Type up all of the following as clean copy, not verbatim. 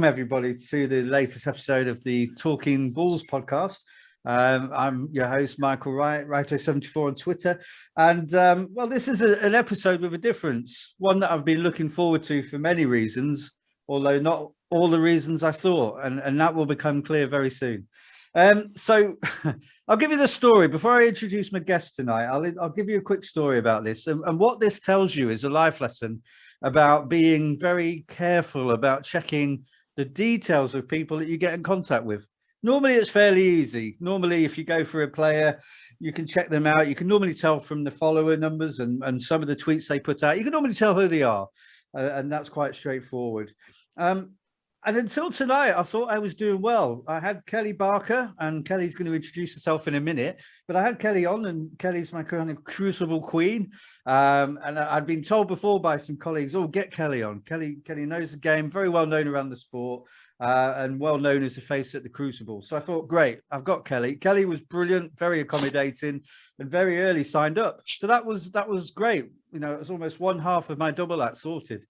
everybody to the latest episode of the Talking Balls podcast. I'm your host, Michael Wright, Righto74 on Twitter. And well, this is an episode with a difference, one that I've been looking forward to for many reasons, although not all the reasons I thought, and that will become clear very soon. So I'll give you the story before I introduce my guest tonight. I'll give you a quick story about this, and what this tells you is a life lesson about being very careful about checking the details of people that you get in contact with. Normally it's fairly easy. Normally if you go for a player, you can check them out. You can normally tell from the follower numbers and some of the tweets they put out. You can normally tell who they are, and that's quite straightforward. And until tonight, I thought I was doing well. I had Kellie Barker, and Kellie's going to introduce herself in a minute. But I had Kellie on, and Kellie's my kind of crucible queen. And I'd been told before by some colleagues, "Oh, get Kellie on." Kellie knows the game, very well known around the sport, and well known as a face at the Crucible. So I thought, great, I've got Kellie. Kellie was brilliant, very accommodating, and very early signed up. So that was great. You know, it was almost one half of my double act sorted.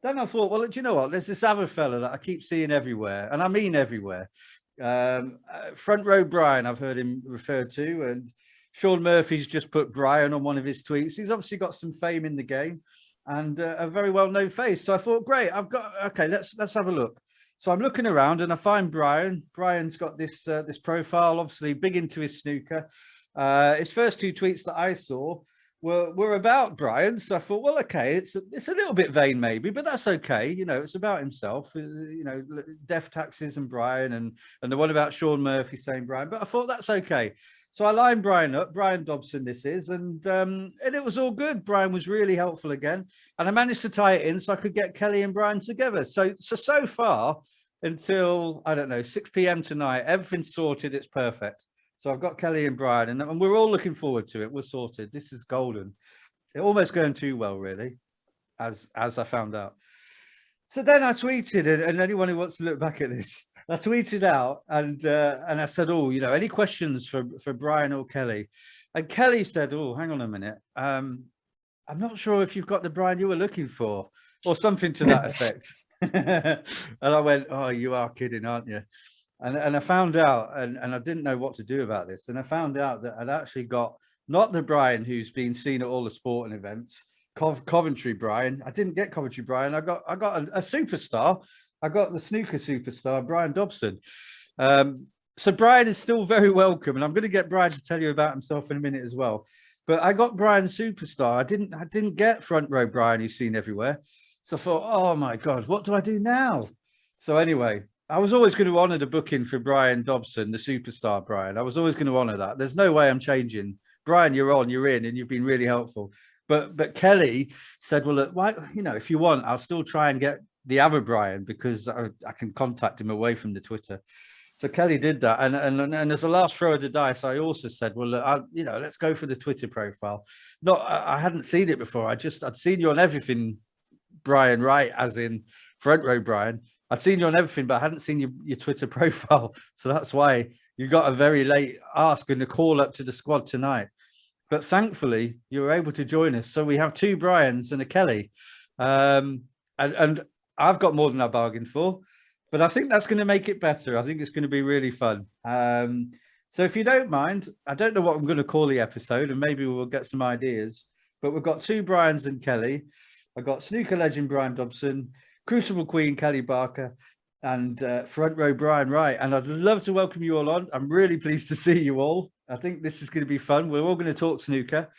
Then I thought, well, do you know what? There's this other fella that I keep seeing everywhere, and I mean everywhere. Front Row Brian, I've heard him referred to, and Sean Murphy's just put Brian on one of his tweets. He's obviously got some fame in the game and a very well-known face. So I thought, great, okay, let's have a look. So I'm looking around and I find Brian. Brian's got this profile, obviously big into his snooker. His first two tweets that I saw were about Brian. So I thought, well, okay, it's a little bit vain maybe, but that's okay. You know, it's about himself, you know, Death Taxes and Brian and the one about Sean Murphy saying Brian, but I thought that's okay. So I lined Brian up, Brian Dobson this is, and it was all good. Brian was really helpful again. And I managed to tie it in so I could get Kellie and Brian together. So far until, I don't know, 6 p.m. tonight, everything's sorted. It's perfect. So I've got Kellie and Brian, and we're all looking forward to it. We're sorted. This is golden. It almost going too well, really, as I found out. So then I tweeted, and anyone who wants to look back at this, I tweeted out and I said, oh, you know, any questions for Brian or Kellie? And Kellie said, oh, hang on a minute. I'm not sure if you've got the Brian you were looking for, or something to that effect. And I went, oh, you are kidding, aren't you? And I found out, and I didn't know what to do about this. And I found out that I'd actually got not the Brian who's been seen at all the sporting events, Coventry Brian. I didn't get Coventry Brian. I got a superstar. I got the snooker superstar, Brian Dobson. So Brian is still very welcome. And I'm going to get Brian to tell you about himself in a minute as well. But I got Brian superstar. I didn't get Front Row Brian who's seen everywhere. So I thought, oh my God, what do I do now? So anyway, I was always going to honour the booking for Brian Dobson, the superstar Brian. I was always going to honour that. There's no way I'm changing. Brian, you're on, you're in, and you've been really helpful. But Kellie said, well, look, why, you know, if you want, I'll still try and get the other Brian because I can contact him away from the Twitter. So Kellie did that. And as the last throw of the dice, I also said, well, look, you know, let's go for the Twitter profile. I hadn't seen it before. I'd seen you on everything, Brian, right? As in Front Row Brian. I'd seen you on everything, but I hadn't seen your Twitter profile. So that's why you got a very late ask and a call up to the squad tonight. But thankfully, you were able to join us. So we have two Brians and a Kellie. And I've got more than I bargained for. But I think that's going to make it better. I think it's going to be really fun. So if you don't mind, I don't know what I'm going to call the episode, and maybe we'll get some ideas. But we've got two Brians and Kellie. I've got snooker legend Brian Dobson, Crucible Queen Kellie Barker, and Front Row Brian Wright. And I'd love to welcome you all on. I'm really pleased to see you all. I think this is going to be fun. We're all going to talk snooker,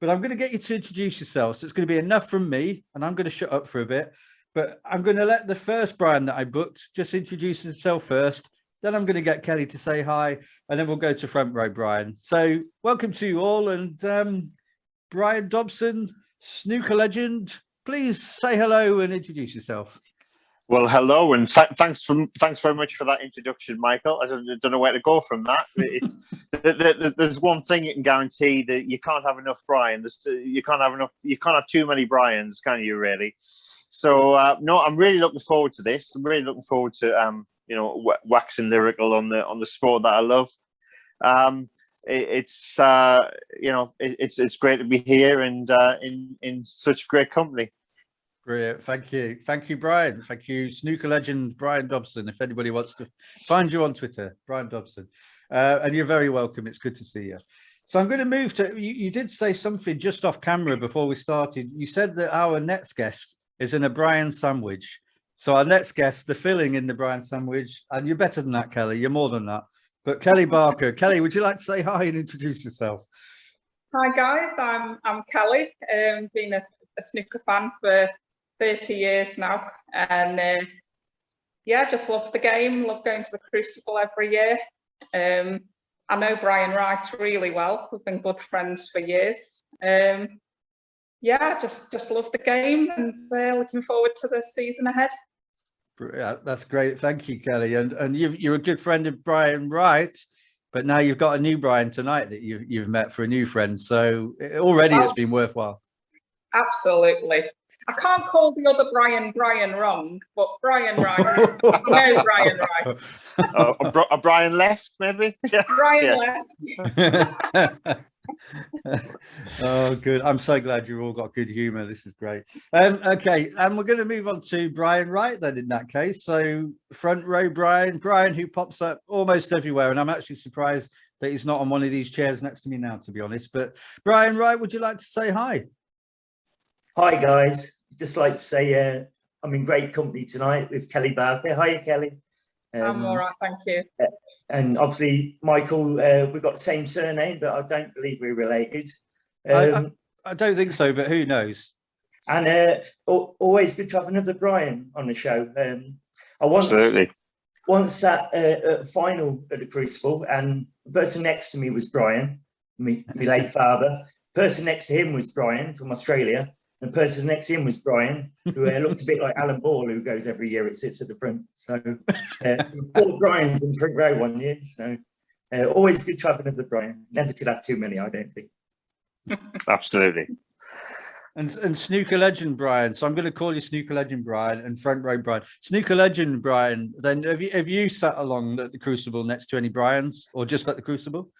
but I'm going to get you to introduce yourselves. So it's going to be enough from me, and I'm going to shut up for a bit. But I'm going to let the first Brian that I booked just introduce himself first. Then I'm going to get Kellie to say hi, and then we'll go to Front Row Brian. So welcome to you all. And Brian Dobson, snooker legend, please say hello and introduce yourself. Well, hello, and thanks very much for that introduction, Michael. I don't know where to go from that. There's one thing you can guarantee, that you can't have enough Brian. You can't have too many Brians, can you? Really? So no, I'm really looking forward to this. I'm really looking forward to you know, waxing lyrical on the sport that I love. It's you know, it's great to be here and in such great company. Brilliant. Thank you, Brian. Thank you, snooker legend Brian Dobson. If anybody wants to find you on Twitter, Brian Dobson, and you're very welcome. It's good to see you. So I'm going to move to you did say something just off camera before we started. You said that our next guest is in a Brian sandwich. So our next guest, the filling in the Brian sandwich, and you're better than that, Kelly. You're more than that. But Kellie Barker. Kelly, would you like to say hi and introduce yourself? Hi guys, I'm Kelly. Been a snooker fan for 30 years now, and yeah, just love the game. Love going to the Crucible every year. I know Brian Wright really well. We've been good friends for years. Yeah, just love the game, and looking forward to the season ahead. Yeah, that's great. Thank you, Kelly. And you're a good friend of Brian Wright, but now you've got a new Brian tonight that you've met for a new friend. So already it's been worthwhile. Absolutely. I can't call the other Brian wrong, but Brian Wright. I know Brian Wright. Brian left, maybe. Yeah. Brian left. Oh, good. I'm so glad you've all got good humor. This is great. Okay, and we're going to move on to Brian Wright then in that case. So front row Brian who pops up almost everywhere, and I'm actually surprised that he's not on one of these chairs next to me now, to be honest. But Brian Wright, would you like to say hi? Hi guys, just like to say I'm in great company tonight with Kellie Barker. Hiya, Kelly. I'm all right, thank you. And obviously, Michael, we've got the same surname, but I don't believe we're related. I don't think so, but who knows? And always good to have another Brian on the show. I once sat at a final at the Crucible, and the person next to me was Brian, my late father. The person next to him was Brian from Australia. And the person next to him was Brian, who looked a bit like Alan Ball, who goes every year. It sits at the front. So 4 Brian's in the front row one year. So always good to have another Brian. Never could have too many, I don't think. Absolutely. And snooker legend Brian. So I'm going to call you snooker legend Brian and front row Brian. Snooker legend Brian. Then have you sat along at the Crucible next to any Brians, or just at the Crucible?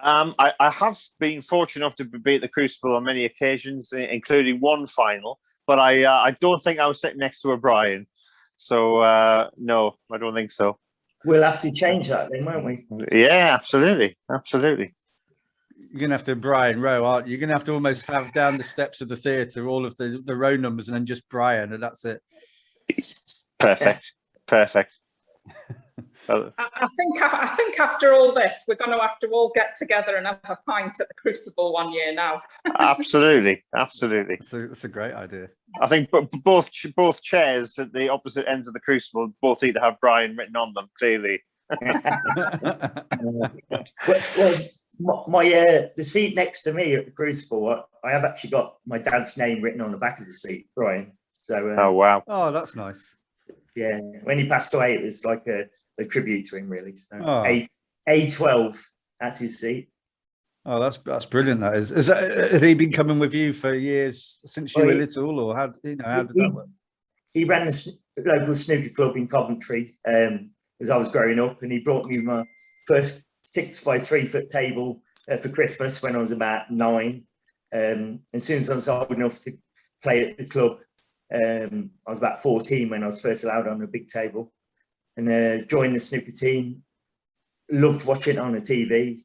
I have been fortunate enough to be at the Crucible on many occasions, including one final, but I don't think I was sitting next to a Brian. So, no, I don't think so. We'll have to change that then, won't we? Yeah, absolutely. Absolutely. You're going to have to Brian row, aren't you? You're going to have to almost have down the steps of the theatre all of the row numbers and then just Brian, and that's it. Perfect. Perfect. I think after all this, we're going to have to all get together and have a pint at the Crucible one year now. Absolutely, absolutely. It's a great idea. I think both chairs at the opposite ends of the Crucible both need to have Brian written on them, clearly. The seat next to me at the Crucible, I have actually got my dad's name written on the back of the seat, Brian. So oh wow! Oh, that's nice. Yeah, when he passed away, it was like a tribute to him, really. So A12, that's his seat. Oh, that's brilliant. That is. Has he been coming with you for years since you were little, or how did that work? He ran the local snooker club in Coventry as I was growing up, and he brought me my first 6 by 3 foot table for Christmas when I was about 9. As soon as I was old enough to play at the club, I was about 14 when I was first allowed on a big table, and joined the snooker team. Loved watching it on the TV.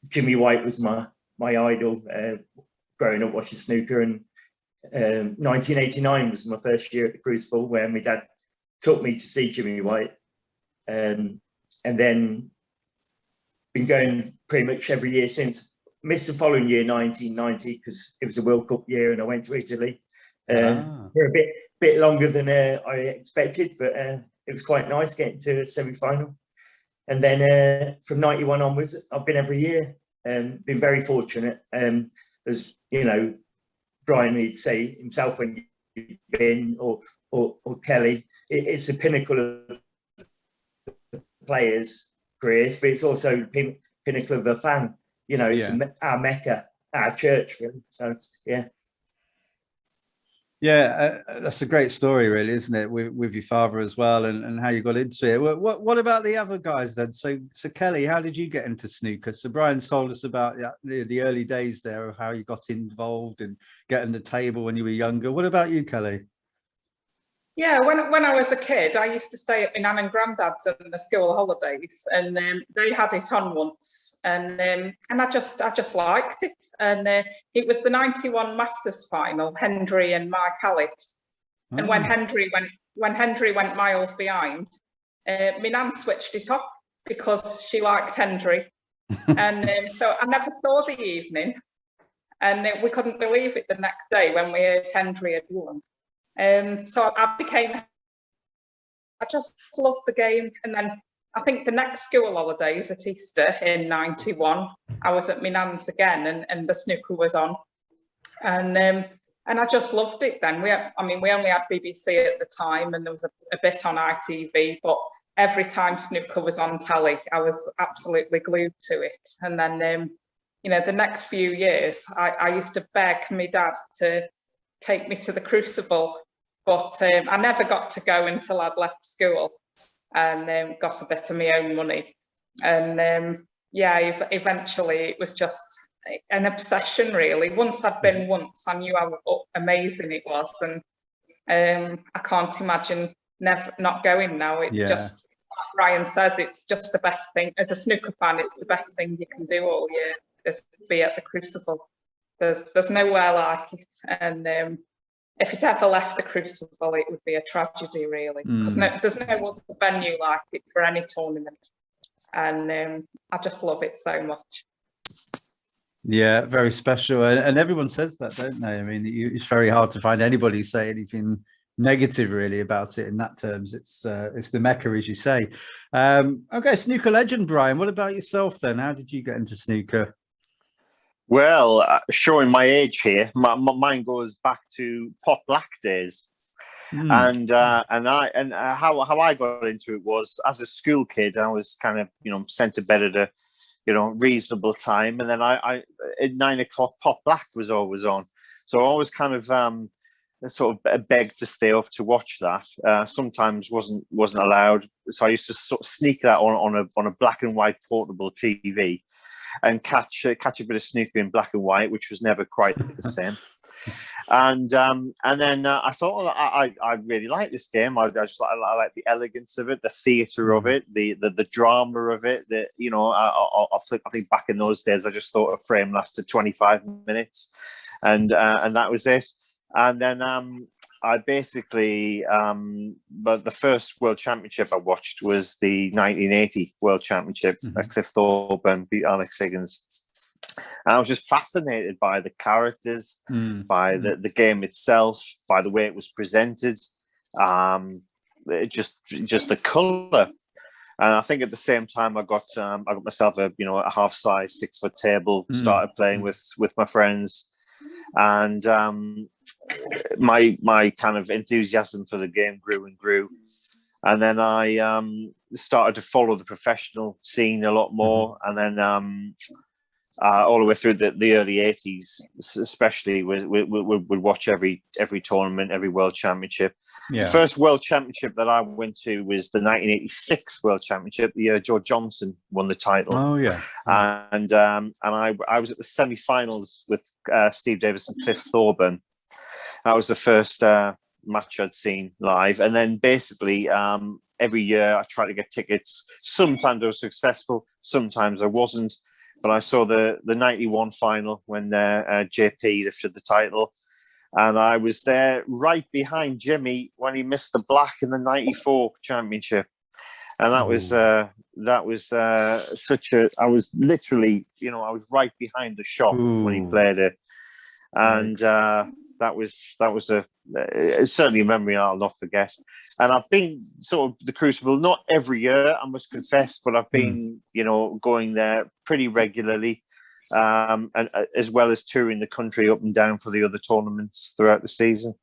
Jimmy White was my idol growing up watching snooker, and 1989 was my first year at the Crucible, where my dad took me to see Jimmy White, and then been going pretty much every year since. Missed the following year, 1990, because it was a World Cup year and I went to Italy for a bit longer than I expected, but it was quite nice getting to a semi-final. And then from 91 onwards, I've been every year. Been very fortunate. As you know, Brian would say himself when you've been, or Kelly, it's the pinnacle of players' careers, but it's also the pinnacle of a fan. You know, it's our Mecca, our church, really. So, yeah. Yeah, that's a great story, really, isn't it? With your father as well, and how you got into it. What about the other guys then? So Kelly, how did you get into snooker? So Brian's told us about the early days there of how you got involved and getting the table when you were younger. What about you, Kelly? Yeah, when I was a kid, I used to stay at my nan and granddad's in the school holidays, and they had it on once, and I just liked it. And it was the '91 Masters final, Hendry and Mike Hallett. And when Hendry went miles behind, my nan switched it off because she liked Hendry, and so I never saw the evening, and we couldn't believe it the next day when we heard Hendry had won. So I just loved the game. And then I think the next school holidays at Easter in '91, I was at my nan's again, and the snooker was on. And I just loved it then. We only had BBC at the time, and there was a bit on ITV, but every time snooker was on telly, I was absolutely glued to it. And then, the next few years, I used to beg my dad to take me to the Crucible, but I never got to go until I'd left school and got a bit of my own money. And eventually it was just an obsession, really. Once I'd been once, I knew how amazing it was, and I can't imagine not going now. It's just, like Ryan says, it's just the best thing. As a snooker fan, it's the best thing you can do all year, is to be at the Crucible. There's nowhere like it, and if it ever left the Crucible, it would be a tragedy, really, because there's no other venue like it for any tournament, and I just love it so much. Yeah, very special, and everyone says that, don't they? I mean, it's very hard to find anybody say anything negative really about it in that terms. It's the Mecca, as you say. Okay, snooker legend Brian, what about yourself then? How did you get into snooker? Well, showing my age here, mine goes back to pot black days, and how I got into it was as a school kid. I was kind of sent to bed at a reasonable time, and then I at 9 o'clock pot black was always on, so I always kind of sort of begged to stay up to watch that. Sometimes wasn't allowed, so I used to sort of sneak that on a black and white portable TV. And catch a bit of snooker in black and white, which was never quite the same. And then I thought, I really like this game. I like the elegance of it, the theatre of it, the drama of it. I think back in those days, I just thought a frame lasted 25 minutes, and that was it. And then I basically, but the first World Championship I watched was the 1980 World Championship. Cliff Thorburn beat Alex Higgins. And I was just fascinated by the characters, by the game itself, by the way it was presented, just the colour. And I think at the same time I got myself a half size 6 foot table, started playing with my friends. And my kind of enthusiasm for the game grew and grew, and then I started to follow the professional scene a lot more, and then all the way through the early 80s, especially, would watch every tournament, every World Championship. Yeah. The first World Championship that I went to was the 1986 World Championship, the year George Johnson won the title. Oh yeah, and I was at the semi-finals with Steve Davis and Cliff Thorburn. That was the first match I'd seen live, and then basically every year I tried to get tickets. Sometimes I was successful, sometimes I wasn't. But I saw the 91 final when JP lifted the title, and I was there right behind Jimmy when he missed the black in the 94 championship. And that was such a. I was literally, I was right behind the shot when he played it, and that was certainly a memory I'll not forget. And I've been sort of the Crucible not every year, I must confess, but I've been going there pretty regularly, and as well as touring the country up and down for the other tournaments throughout the season.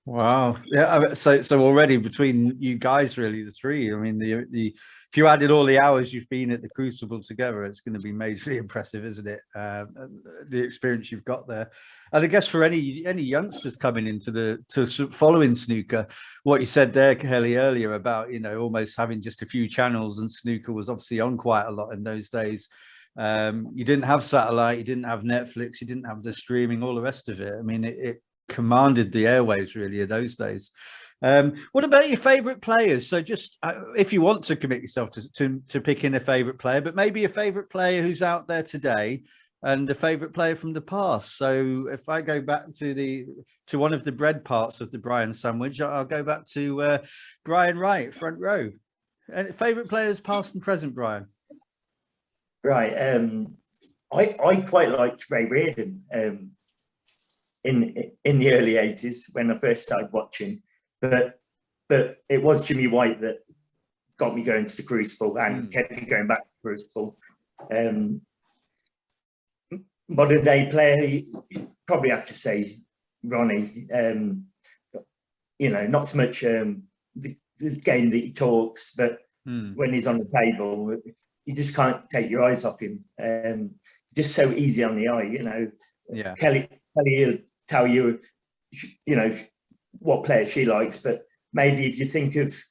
Wow. Yeah. So already between you guys, really, the three. I mean, the if you added all the hours you've been at the Crucible together, it's going to be majorly impressive, isn't it? The experience you've got there, and I guess for any youngsters coming into following snooker, what you said there, Kelly, earlier about almost having just a few channels, and snooker was obviously on quite a lot in those days. You didn't have satellite, you didn't have Netflix, you didn't have the streaming, all the rest of it. I mean, it commanded the airwaves really of those days. What about your favorite players? So just if you want to commit yourself to picking a favorite player, but maybe a favorite player who's out there today and a favorite player from the past. So if I go back to one of the bread parts of the Brian sandwich, I'll go back to Brian Wright, front row. And favorite players past and present, Brian? Right. I quite liked Ray Reardon in the early 80s when I first started watching, but it was Jimmy White that got me going to the Crucible and kept me going back to the Crucible. Modern day player, you probably have to say Ronnie. Not so much the game that he talks, but when he's on the table, you just can't take your eyes off him. Just so easy on the eye, Yeah. Kelly will tell you, what player she likes, but maybe if you think of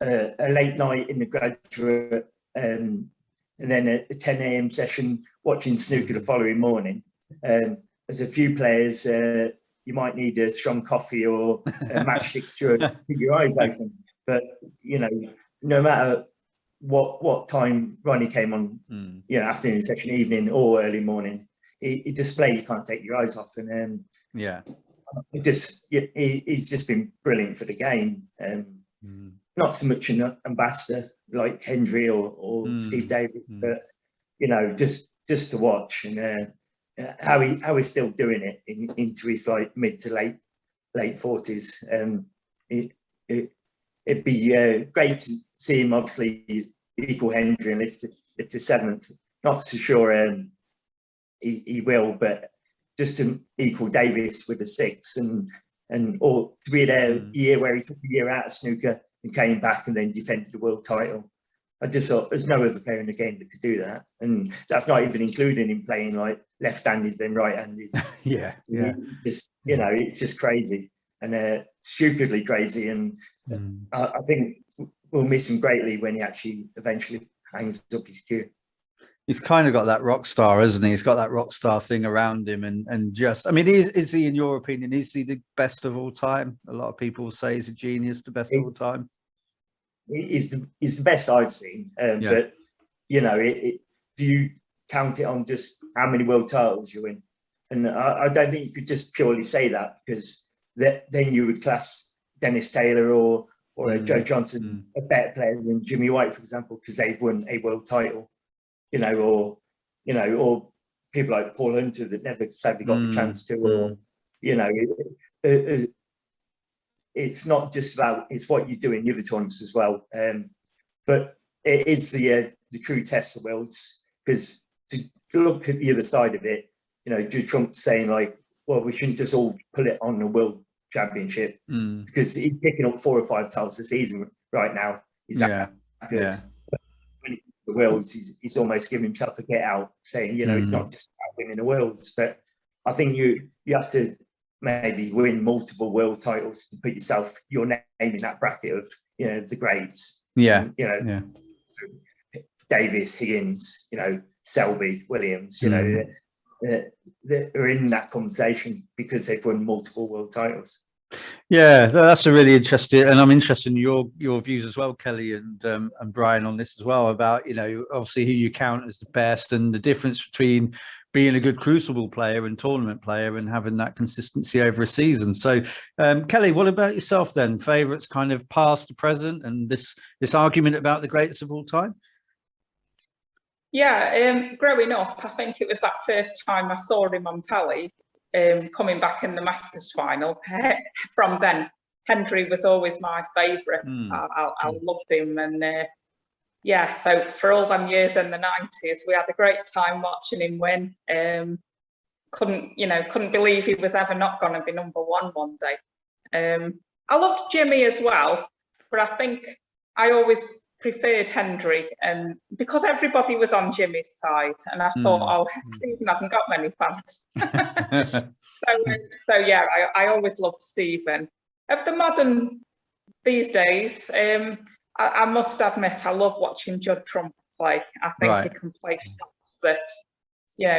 a late night in the graduate and then a 10 a.m. session watching snooker the following morning, there's a few players you might need a strong coffee or a matchstick to keep your eyes open. But no matter what time Ronnie came on, afternoon session, evening or early morning, he displays, you can't take your eyes off, and he's just been brilliant for the game. Not so much an ambassador like Hendry or Steve Davis, but just to watch, and how he's still doing it into his like mid to late 40s. It'd be great to see him obviously equal Hendry and lift to seventh. Not so sure he will, but just to equal Davis with a six, or to be there a year where he took a year out of snooker and came back and then defended the world title. I just thought there's no other player in the game that could do that, and that's not even including him playing like left-handed then right-handed. It's just crazy and stupidly crazy, and I think we'll miss him greatly when he actually eventually hangs up his cue. He's kind of got that rock star, isn't he? He's got that rock star thing around him, and just, I mean, is he, in your opinion, is he the best of all time? A lot of people say he's a genius, the best of all time. He's the best I've seen, but do you count it on just how many world titles you win? And I don't think you could just purely say that, because then you would class Dennis Taylor or Joe Johnson a better player than Jimmy White, for example, because they've won a world title. Or people like Paul Hunter that never sadly got the chance to, or it's not just about, it's what you do in the other tournaments as well. But it is the true test of worlds, because to look at the other side of it, Joe Trump saying like, well, we shouldn't just all put it on the world championship, because he's picking up 4 or 5 titles a season right now. He's that good. Yeah. The worlds, he's almost giving himself a get out, saying it's not just about winning the worlds, but I think you have to maybe win multiple world titles to put your name in that bracket of the greats. Davis, Higgins, Selby, Williams, they're in that conversation because they've won multiple world titles. Yeah, that's a really interesting, and I'm interested in your views as well, Kelly and Brian, on this as well, about obviously who you count as the best and the difference between being a good Crucible player and tournament player and having that consistency over a season. So, Kelly, what about yourself then? Favourites, kind of past to present, and this argument about the greats of all time? Yeah, growing up, I think it was that first time I saw him on telly. Coming back in the Masters final. From then, Hendry was always my favourite. I loved him, and so for all them years in the 90s, we had a great time watching him win. Couldn't believe he was ever not going to be number one day. I loved Jimmy as well, but I think I always preferred Hendry, and because everybody was on Jimmy's side, and I thought, oh, Stephen hasn't got many fans. so yeah, I always loved Stephen. Of the modern these days, I must admit I love watching Judd Trump play. I think he can play shots that,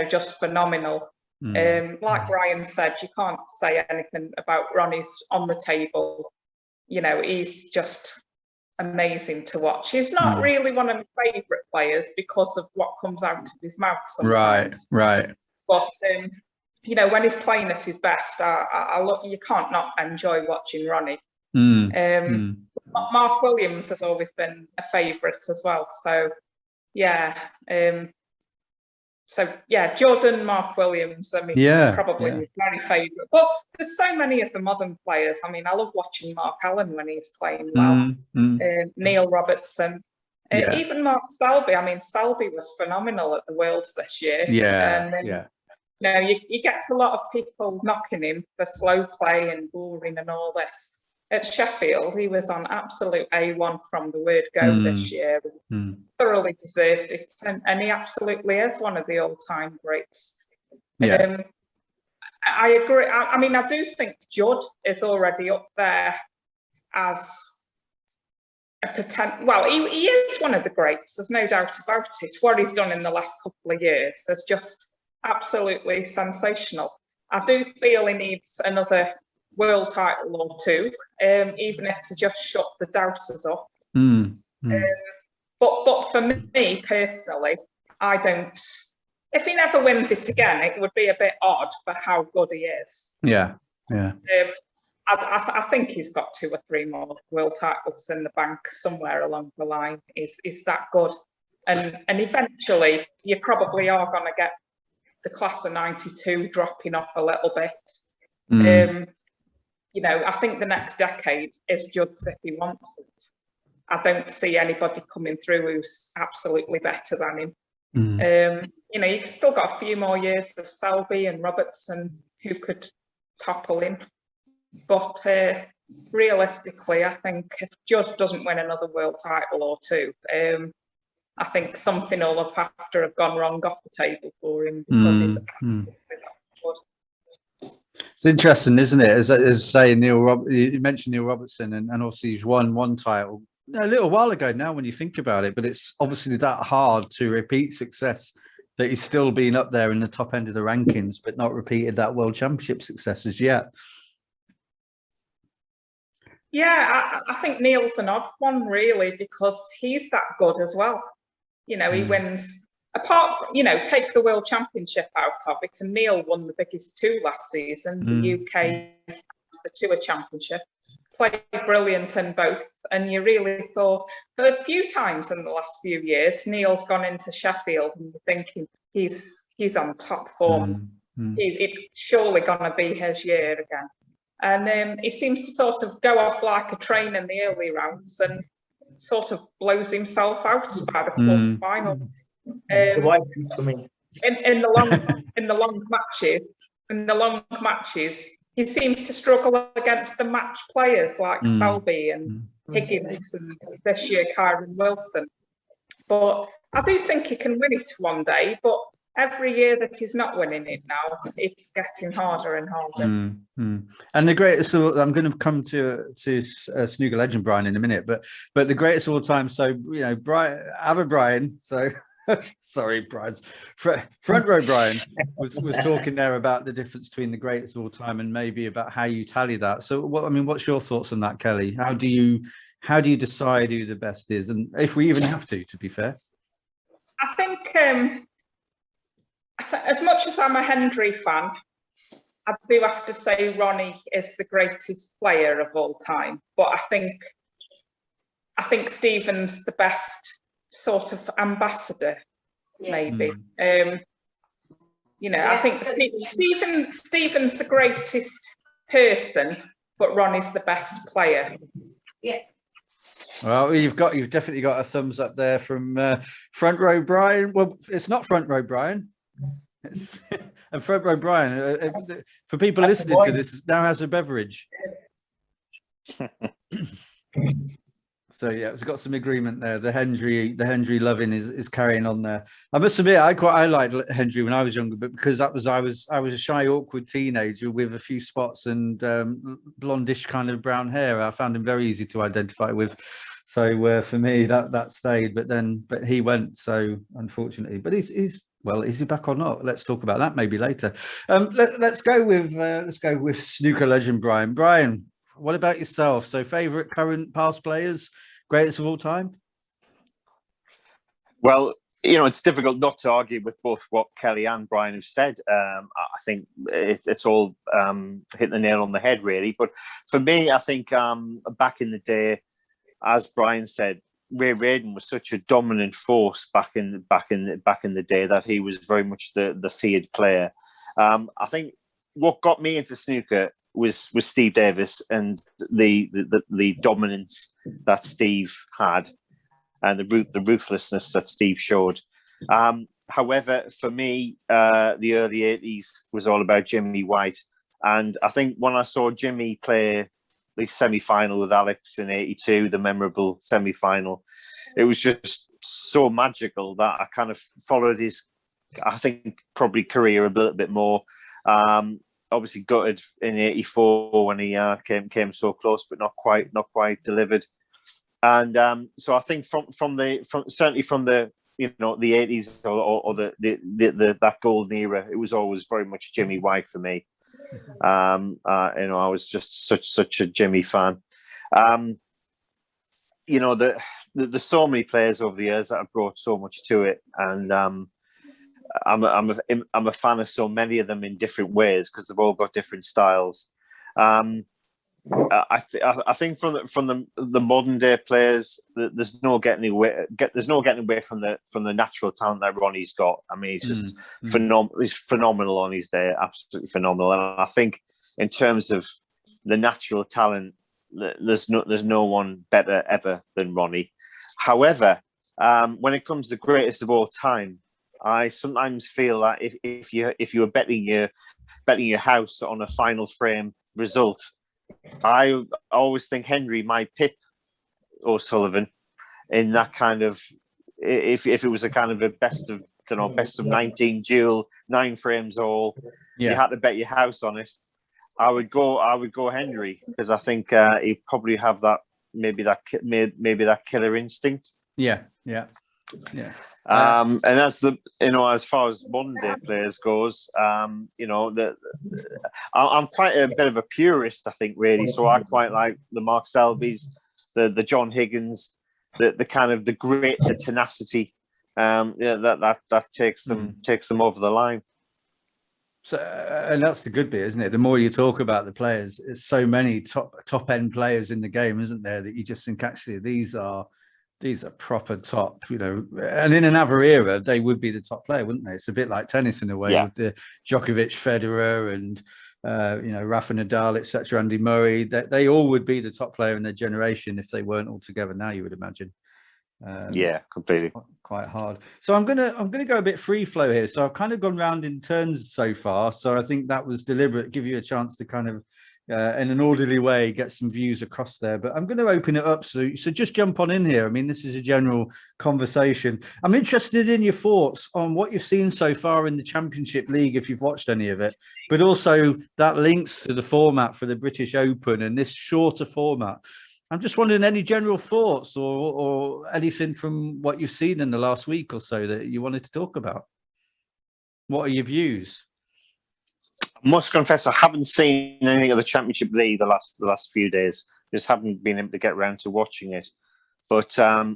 just phenomenal. Like Brian said, you can't say anything about Ronnie's on the table. He's just amazing to watch. He's not really one of my favourite players because of what comes out of his mouth sometimes. Right. But when he's playing at his best, I look. You can't not enjoy watching Ronnie. Mark Williams has always been a favourite as well. So yeah. Jordan, Mark Williams, probably very favourite. But there's so many of the modern players. I mean, I love watching Mark Allen when he's playing well. Neil Robertson, even Mark Selby. I mean, Selby was phenomenal at the Worlds this year. He gets a lot of people knocking him for slow play and boring and all this. At Sheffield, he was on absolute A1 from the word go this year. Thoroughly deserved it, and he absolutely is one of the all-time greats. I agree. I mean, I do think Judd is already up there as a potential. Well, he is one of the greats. There's no doubt about it. What he's done in the last couple of years is just absolutely sensational. I do feel he needs another world title or two, even if to just shut the doubters up. But for me personally, I don't. If he never wins it again, it would be a bit odd for how good he is. I think he's got 2 or 3 more world titles in the bank somewhere along the line. Is that good? And eventually, you probably are going to get the class of '92 dropping off a little bit. I think the next decade is Judd's if he wants it. I don't see anybody coming through who's absolutely better than him. You've still got a few more years of Selby and Robertson who could topple him. But realistically, I think if Judd doesn't win another world title or 2, I think something will have gone wrong off the table for him because he's absolutely that good. It's interesting, isn't it? As say you mentioned Neil Robertson, and obviously he's won one title a little while ago now when you think about it, but it's obviously that hard to repeat success that he's still been up there in the top end of the rankings, but not repeated that world championship success as yet. Yeah, I think Neil's an odd one really because he's that good as well. He wins. Apart from, take the World Championship out of it, and Neil won the biggest 2 last season, the UK, the Tour Championship, played brilliant in both, and you really thought, for a few times in the last few years, Neil's gone into Sheffield and you're thinking he's on top form. It's surely going to be his year again. And he seems to sort of go off like a train in the early rounds and sort of blows himself out by the quarterfinals. In the long matches, he seems to struggle against the match players like Selby and Higgins and this year Kyron Wilson. But I do think he can win it one day, but every year that he's not winning it now, it's getting harder and harder. And the greatest, I'm going to come to snooker legend Brian in a minute, but the greatest of all time. So Brian. So sorry, Brian's front row. Brian was talking there about the difference between the greatest of all time and maybe about how you tally that. So what's your thoughts on that, Kelly? How do you decide who the best is, and if we even have to be fair? I think. As much as I'm a Hendry fan, I do have to say Ronnie is the greatest player of all time. But I think Stephen's the best sort of ambassador, maybe. I think Stephen's the greatest person, but Ronnie's the best player. Yeah. Well, you've definitely got a thumbs up there from front row Brian. Well, it's not front row Brian. And front row Brian, for people listening to this, now has a beverage. So yeah, it's got some agreement there. The Hendry loving is carrying on there. I must admit, I liked Hendry when I was younger, but because I was a shy, awkward teenager with a few spots and blondish kind of brown hair. I found him very easy to identify with. So for me, that stayed. But he went. So unfortunately, but he's well, is he back or not? Let's talk about that maybe later. Let's go with snooker legend Brian. Brian, what about yourself? So, favorite current past players, greatest of all time? Well, it's difficult not to argue with both what Kelly and Brian have said. I think it's all hitting the nail on the head, really. But for me, I think back in the day, as Brian said, Ray Raiden was such a dominant force back in the day that he was very much the feared player. I think what got me into snooker was Steve Davis and the dominance that Steve had and the ruthlessness that Steve showed. However, for me, the early 80s was all about Jimmy White. And I think when I saw Jimmy play the semi-final with Alex in 82, the memorable semi-final, it was just so magical that I kind of followed his, I think, probably career a little bit more. Obviously gutted in 84 when he came so close, but not quite delivered. And so I think from certainly from the the 80s or the that golden era, it was always very much Jimmy White for me. I was just such a Jimmy fan. There's so many players over the years that have brought so much to it, and I'm a fan of so many of them in different ways because they've all got different styles. I think from the modern day players, there's no getting away from the natural talent that Ronnie's got. I mean, he's just phenomenal. He's phenomenal on his day, absolutely phenomenal. And I think in terms of the natural talent, there's no one better ever than Ronnie. However, when it comes to greatest of all time, I sometimes feel that if you were betting your house on a final frame result, I always think Henry might pip O'Sullivan in that kind of, if it was a kind of a best of 19 duel, 9 frames all, you had to bet your house on it. I would go Henry because I think he'd probably have that maybe that killer instinct. Yeah. And that's as far as modern day players goes, I'm quite a bit of a purist, I think, really. So I quite like the Mark Selby's, the John Higgins, the kind of the grit, the tenacity, that takes them over the line. So, and that's the good bit, isn't it? The more you talk about the players, there's so many top end players in the game, isn't there? That you just think actually these are proper top, and in another era, they would be the top player, wouldn't they? It's a bit like tennis in a way, with the Djokovic, Federer, and Rafa Nadal, etc. Andy Murray. They all would be the top player in their generation if they weren't all together now, you would imagine. Completely. Quite hard. So I'm gonna go a bit free flow here. So I've kind of gone round in turns so far. So I think that was deliberate, give you a chance to kind of in an orderly way, get some views across there. But I'm going to open it up. So just jump on in here. I mean, this is a general conversation. I'm interested in your thoughts on what you've seen so far in the Championship League, if you've watched any of it, but also that links to the format for the British Open and this shorter format. I'm just wondering, any general thoughts or anything from what you've seen in the last week or so that you wanted to talk about? What are your views? I must confess, I haven't seen anything of the Championship League the last few days. Just haven't been able to get around to watching it. But I'm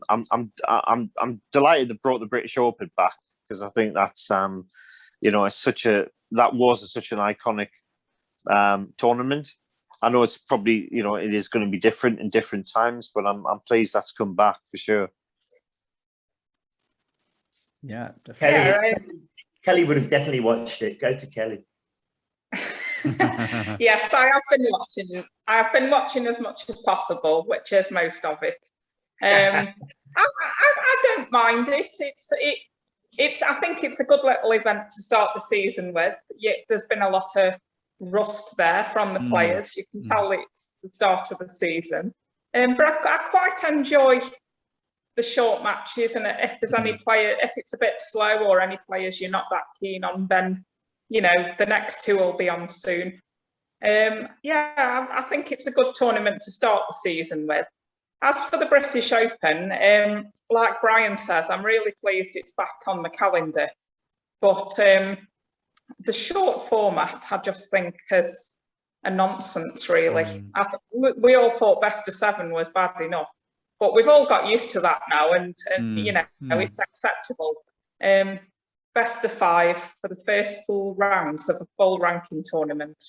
delighted they brought the British Open back because I think that's it's such an iconic tournament. I know it's probably it is going to be different in different times, but I'm pleased that's come back for sure. Yeah, definitely. Kelly would have definitely watched it. Go to Kelly. Yes, I have been watching. I've been watching as much as possible, which is most of it. I don't mind it. It's. I think it's a good little event to start the season with. There's been a lot of rust there from the players. You can tell it's the start of the season. But I quite enjoy the short matches, and if there's any player, if it's a bit slow or any players you're not that keen on, then the next two will be on soon. I think it's a good tournament to start the season with. As for the British Open, like Brian says, I'm really pleased it's back on the calendar. But the short format, I just think, is a nonsense, really. We all thought best of 7 was bad enough. But we've all got used to that now, and it's acceptable. Best of 5 for the first full rounds of a full ranking tournament.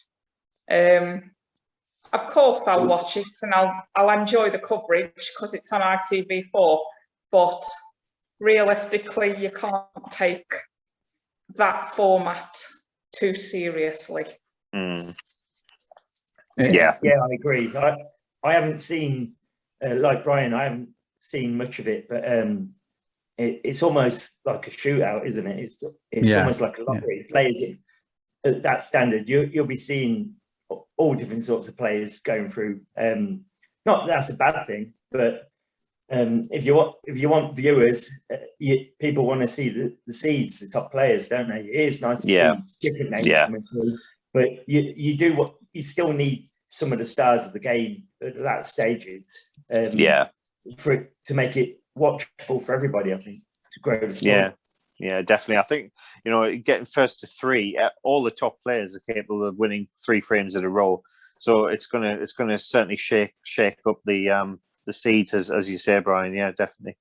Of course, I'll watch it and I'll enjoy the coverage because it's on ITV4. But realistically, you can't take that format too seriously. Yeah, I agree. I haven't seen. Like Brian, I haven't seen much of it, but it's almost like a shootout, isn't it? It's almost like a lottery. Players at that standard, you'll be seeing all different sorts of players going through. Not that that's a bad thing, but if you want viewers, people want to see the seeds, the top players, don't they? It is nice to see different names coming through, but you still need some of the stars of the game at that stages. For it to make it watchable for everybody, I think, to grow the sport. Yeah, definitely. I think getting first to 3, all the top players are capable of winning 3 frames in a row. So it's gonna certainly shake up the seeds, as you say, Brian. Yeah, definitely.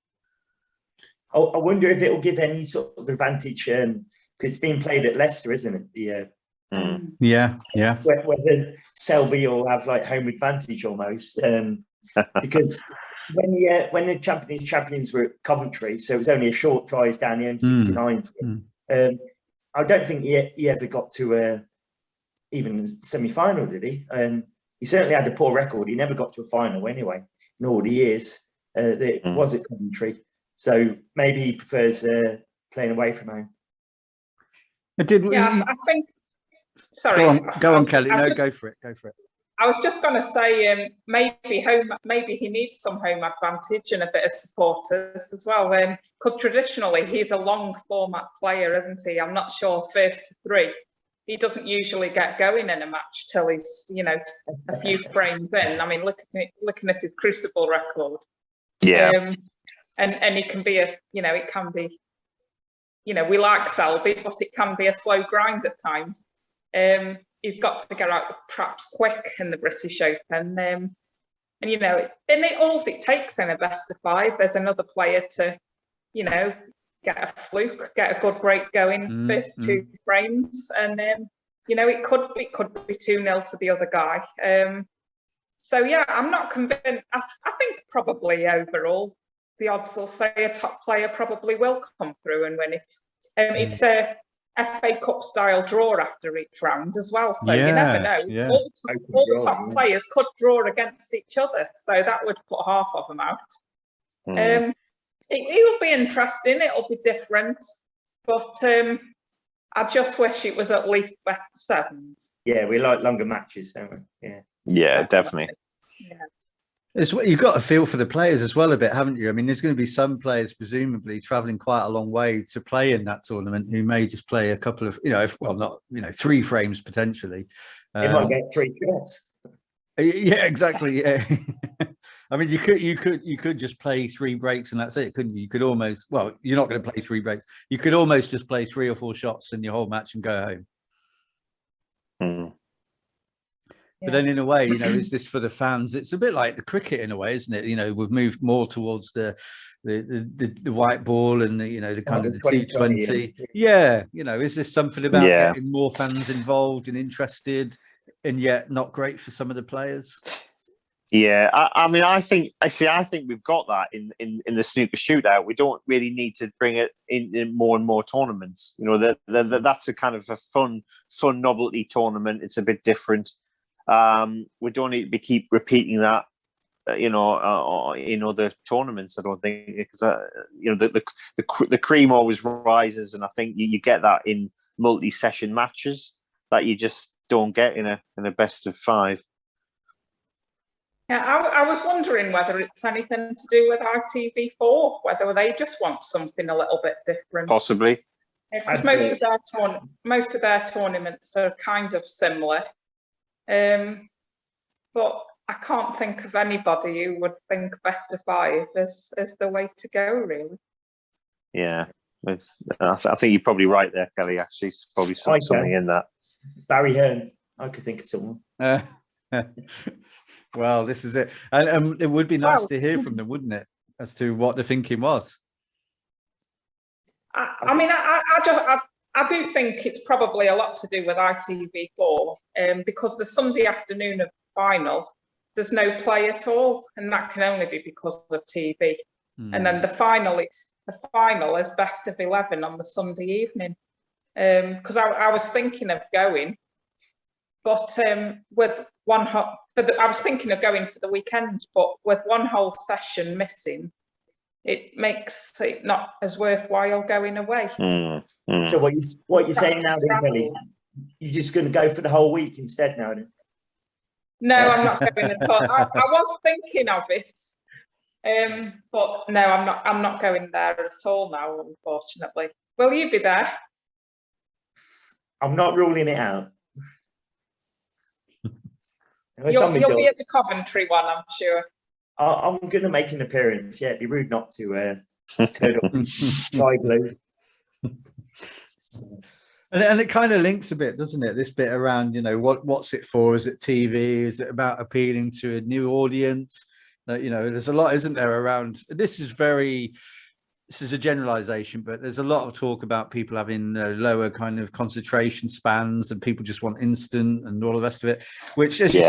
I wonder if it will give any sort of advantage because it's being played at Leicester, isn't it? Whether Selby will have like home advantage almost, because when the champions were at Coventry, so it was only a short drive down the M69. I don't think he ever got to even semi-final, did he? He certainly had a poor record. He never got to a final anyway in all the years that it was at Coventry. So maybe he prefers playing away from home. I think. Sorry. Go on, Kelly. No, go for it. I was just going to say maybe he needs some home advantage and a bit of supporters as well. Because traditionally he's a long format player, isn't he? I'm not sure first to 3. He doesn't usually get going in a match till he's a few frames in. I mean, looking at his Crucible record. And he can be it can be we like Selby, but it can be a slow grind at times. He's got to get out the traps quick in the British Open, and all it takes in a best of 5 is another player to, get a fluke, get a good break going first 2 frames, and it could be 2-0 to the other guy. I'm not convinced. I think probably overall the odds will say a top player probably will come through and win it. It's a FA Cup style draw after each round as well, so you never know. All the top players could draw against each other, so that would put half of them out. It will be interesting. It'll be different, but I just wish it was at least best of 7s. Yeah, we like longer matches, don't we? Yeah, definitely. You've got to feel for the players as well a bit, haven't you? I mean, there's going to be some players presumably travelling quite a long way to play in that tournament who may just play a couple of, 3 frames potentially. They might get 3 shots. Yeah, exactly. Yeah. I mean, you could just play 3 breaks and that's it, couldn't you? You could almost, you're not going to play 3 breaks. You could almost just play 3 or 4 shots in your whole match and go home. But then in a way, is this for the fans? It's a bit like the cricket in a way, isn't it? We've moved more towards the white ball and the kind of the T20. Yeah. Is this something about getting more fans involved and interested and yet not great for some of the players? Yeah, I think we've got that in the snooker shootout. We don't really need to bring it in more and more tournaments. That's a kind of a fun novelty tournament. It's a bit different. We don't need to keep repeating that, in other tournaments. I don't think, because the cream always rises, and I think you get that in multi-session matches, that you just don't get in a best of 5. Yeah, I was wondering whether it's anything to do with ITV4, whether they just want something a little bit different. Possibly. Because most of their tournaments are kind of similar. But I can't think of anybody who would think best of 5 is the way to go, really. Yeah. I think you're probably right there, Kelly. Actually, it's probably something in that. Barry Hearn, I could think of someone. Well, this is it, and it would be nice to hear from them, wouldn't it, as to what the thinking was. I mean, I do think it's probably a lot to do with ITV4, because the Sunday afternoon of the final, there's no play at all, and that can only be because of TV. And then the final is best of 11 on the Sunday evening. Because I was thinking of going, but with I was thinking of going for the weekend, but with one whole session missing, it makes it not as worthwhile going away. So what you're saying now, then, Kelly? You're just going to go for the whole week instead now, then? No, I'm not going at all. I was thinking of it, but no, I'm not going there at all now, unfortunately. Will you be there? I'm not ruling it out. You'll be at the Coventry one, I'm sure. I'm going to make an appearance. Yeah, it'd be rude not to turn up sky blue. And it kind of links a bit, doesn't it? This bit around, what's it for? Is it TV? Is it about appealing to a new audience? There's a lot, isn't there, around. This is a generalization, but there's a lot of talk about people having lower kind of concentration spans, and people just want instant and all the rest of it. Which, as you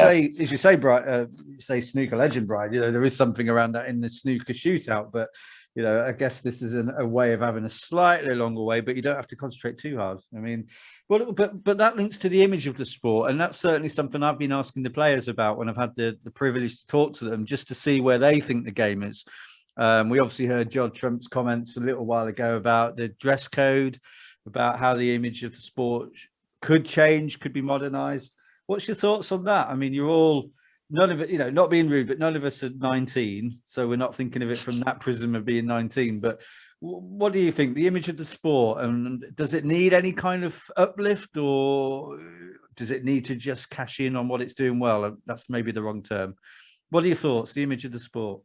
say, snooker legend Bride. There is something around that in the snooker shootout. But I guess this is a way of having a slightly longer way, but you don't have to concentrate too hard. I mean, but that links to the image of the sport, and that's certainly something I've been asking the players about when I've had the privilege to talk to them, just to see where they think the game is. We obviously heard Judd Trump's comments a little while ago about the dress code, about how the image of the sport could change, could be modernized. What's your thoughts on that? I mean, you're all, none of it, not being rude, but none of us are 19, so we're not thinking of it from that prism of being 19. But what do you think, the image of the sport, and does it need any kind of uplift, or does it need to just cash in on what it's doing well? That's maybe the wrong term. What are your thoughts, the image of the sport?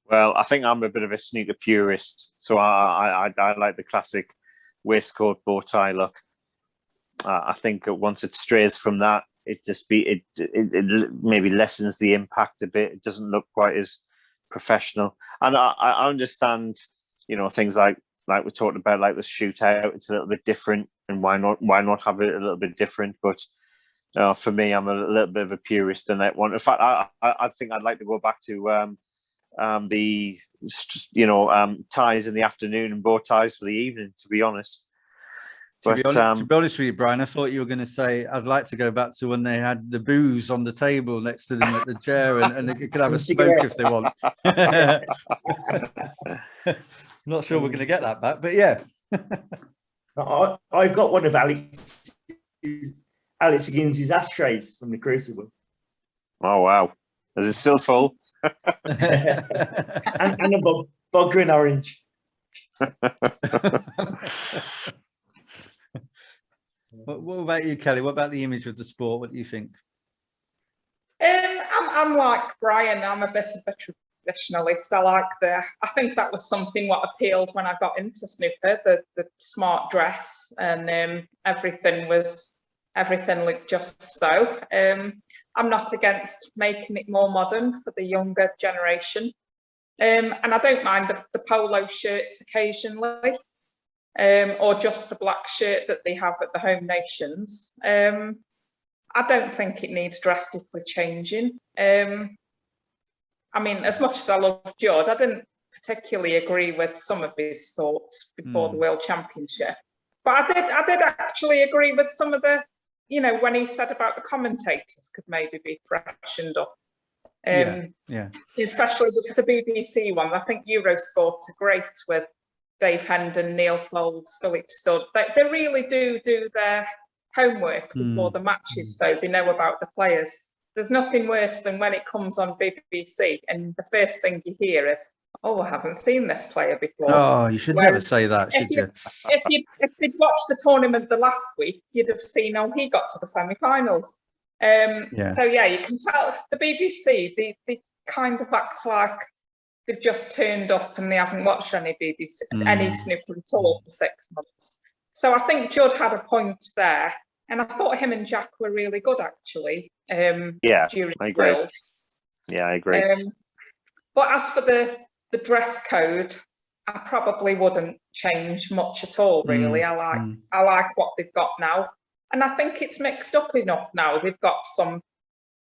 Well, I think I'm a bit of a snooker purist, so I like the classic waistcoat bow tie look. I think once it strays from that, it maybe lessens the impact a bit. It doesn't look quite as professional. And I understand, things like we talked about, like the shootout. It's a little bit different, and why not have it a little bit different? But for me, I'm a little bit of a purist in that one. In fact, I think I'd like to go back to the ties in the afternoon and bow ties for the evening, to be honest. To be honest with you, Brian, I thought you were going to say I'd like to go back to when they had the booze on the table next to them at the chair, and they could have a smoke if they want. Not sure we're going to get that back, but yeah. I've got one of Alex Higgins' ashtrays from the Crucible. Oh wow! Is it still full? and a vodka and orange. What about you, Kelly? What about the image of the sport? What do you think? I'm like Brian. I'm a bit of a traditionalist. I think that was something what appealed when I got into snooker. The smart dress, and everything looked just so. I'm not against making it more modern for the younger generation. And I don't mind the polo shirts occasionally, or just the black shirt that they have at the home nations. I don't think it needs drastically changing. I mean, as much as I love Judd, I didn't particularly agree with some of his thoughts before the World Championship. But I did actually agree with some of the, when he said about the commentators could maybe be freshened up. Especially with the BBC one. I think Eurosport are great with Dave Hendon, Neil Folds, Philip Studd. They really do their homework before the matches, so they know about the players. There's nothing worse than when it comes on BBC and the first thing you hear is, "Oh, I haven't seen this player before." Oh, you should never say that, should you? If you'd watched the tournament the last week, you'd have seen, "Oh, he got to the semi-finals." So yeah, you can tell the BBC, they kind of act like they've just turned up and they haven't watched any any snooker at all for 6 months. So I think Judd had a point there, and I thought him and Jack were really good actually. During I agree. Worlds. Yeah, I agree. But as for the dress code, I probably wouldn't change much at all. Really, I like what they've got now, and I think it's mixed up enough now. They've got some,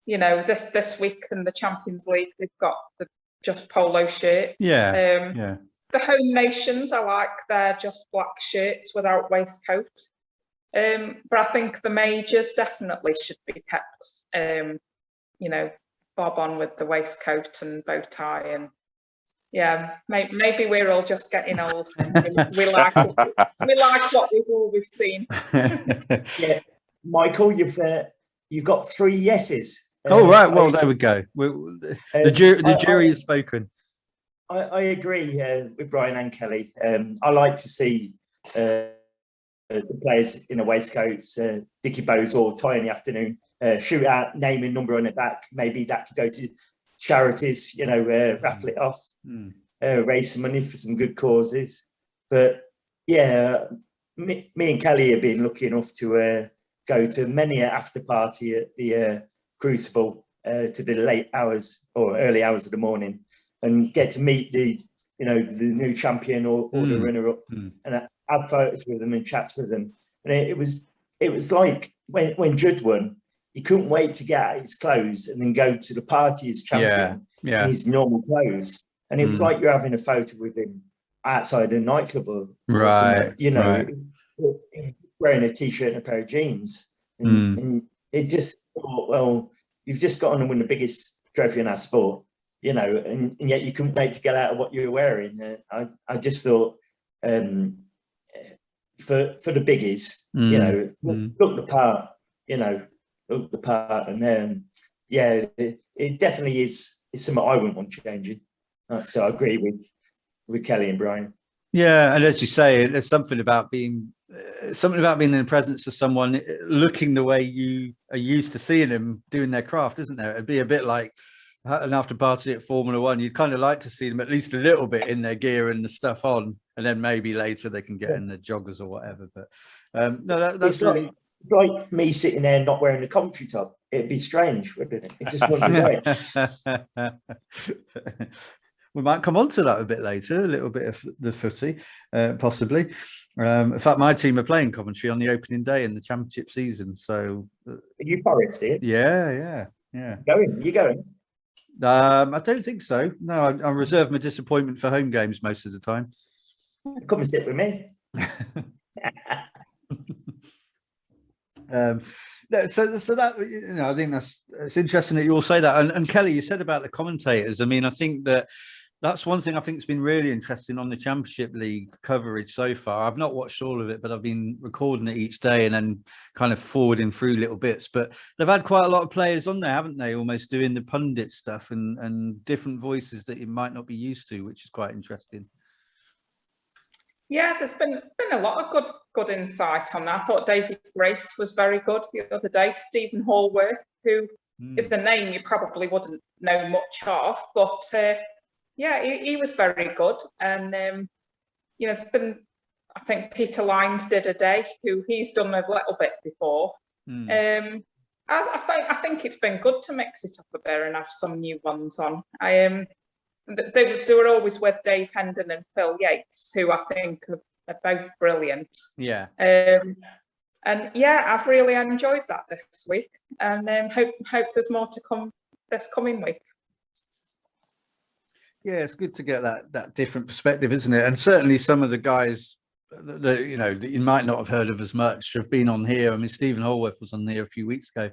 this week in the Champions League, they've got the just polo shirts. The home nations, I like their just black shirts without waistcoat. But I think the majors definitely should be kept, bob on with the waistcoat and bow tie. And yeah, maybe we're all just getting old. We like what we've always seen. Yeah, Michael, you've got 3 yeses. Oh right, well there we go. The jury has spoken. I agree with Brian and Kelly. I like to see the players in the waistcoats, dicky bows or tie in the afternoon, shoot out name and number on the back. Maybe that could go to charities, raffle it off, raise some money for some good causes. But yeah, me and Kelly have been lucky enough to go to many an after party at the Crucible to the late hours or early hours of the morning, and get to meet the new champion or the runner-up, and have photos with them and chats with them. And it was like when Judd won, he couldn't wait to get out his clothes and then go to the party as champion in his normal clothes. And it was like you're having a photo with him outside a nightclub or wearing a t-shirt and a pair of jeans. And it just thought, well, you've just got on to win the biggest trophy in our sport, and yet you couldn't wait to get out of what you were wearing. I just thought, for the biggies, look the part, look the part, and it definitely is something I wouldn't want changing. So I agree with Kelly and Brian. Yeah, and as you say, there's something about being in the presence of someone looking the way you are used to seeing them doing their craft, isn't there? It'd be a bit like an after party at Formula One. You'd kind of like to see them at least a little bit in their gear and the stuff on, and then maybe later they can get in their joggers or whatever. But no, that's really... It's like me sitting there not wearing a commentary top. It'd be strange, wouldn't it? It just wouldn't be right. We might come on to that a bit later, a little bit of the footy, possibly. In fact, my team are playing Coventry on the opening day in the championship season. So, are you Forest here? Yeah. You going? I don't think so. No, I reserve my disappointment for home games most of the time. Come and sit with me. So that I think it's interesting that you all say that. And Kelly, you said about the commentators. I mean, I think that's one thing I think has been really interesting on the Championship League coverage so far. I've not watched all of it, but I've been recording it each day and then kind of forwarding through little bits. But they've had quite a lot of players on there, haven't they? Almost doing the pundit stuff and different voices that you might not be used to, which is quite interesting. Yeah, there's been a lot of good insight on that. I thought David Grace was very good the other day. Stephen Hallworth, who is a name you probably wouldn't know much of, but he was very good. And there's been, I think Peter Lyons did a day, who he's done a little bit before. I think it's been good to mix it up a bit and have some new ones on. They were always with Dave Hendon and Phil Yates, who I think are both brilliant. Yeah. And I've really enjoyed that this week, and hope there's more to come this coming week. Yeah, it's good to get that different perspective, isn't it? And certainly some of the guys that you might not have heard of as much have been on here. I mean, Stephen Hallworth was on here a few weeks ago.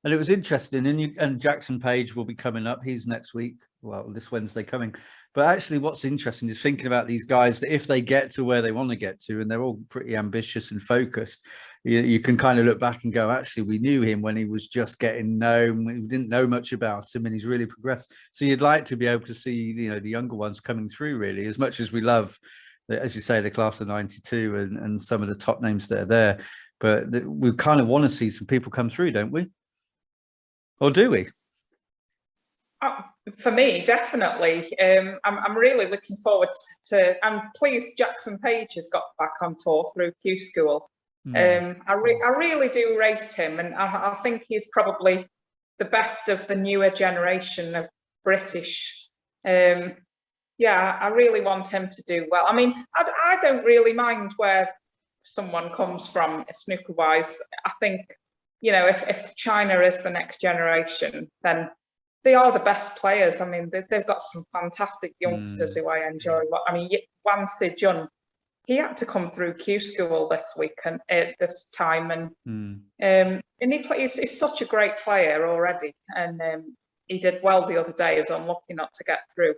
And it was interesting, and Jackson Page will be coming up. He's next week, well, this Wednesday coming. But actually, what's interesting is thinking about these guys that if they get to where they want to get to, and they're all pretty ambitious and focused, you can kind of look back and go, actually, we knew him when he was just getting known. We didn't know much about him, and he's really progressed. So you'd like to be able to see, the younger ones coming through, really, as much as we love, as you say, the class of '92 and some of the top names that are there. But we kind of want to see some people come through, don't we? Or do we? For me, definitely. I'm really looking forward to. I'm pleased Jackson Page has got back on tour through Q School. I really do rate him, and I think he's probably the best of the newer generation of British. I really want him to do well. I mean, I don't really mind where someone comes from snooker wise. I think, if China is the next generation, then they are the best players. I mean, they've got some fantastic youngsters who I enjoy. I mean, Wan Si Jun, he had to come through Q School this week and at this time, and he's such a great player already, and he did well the other day. He was unlucky not to get through.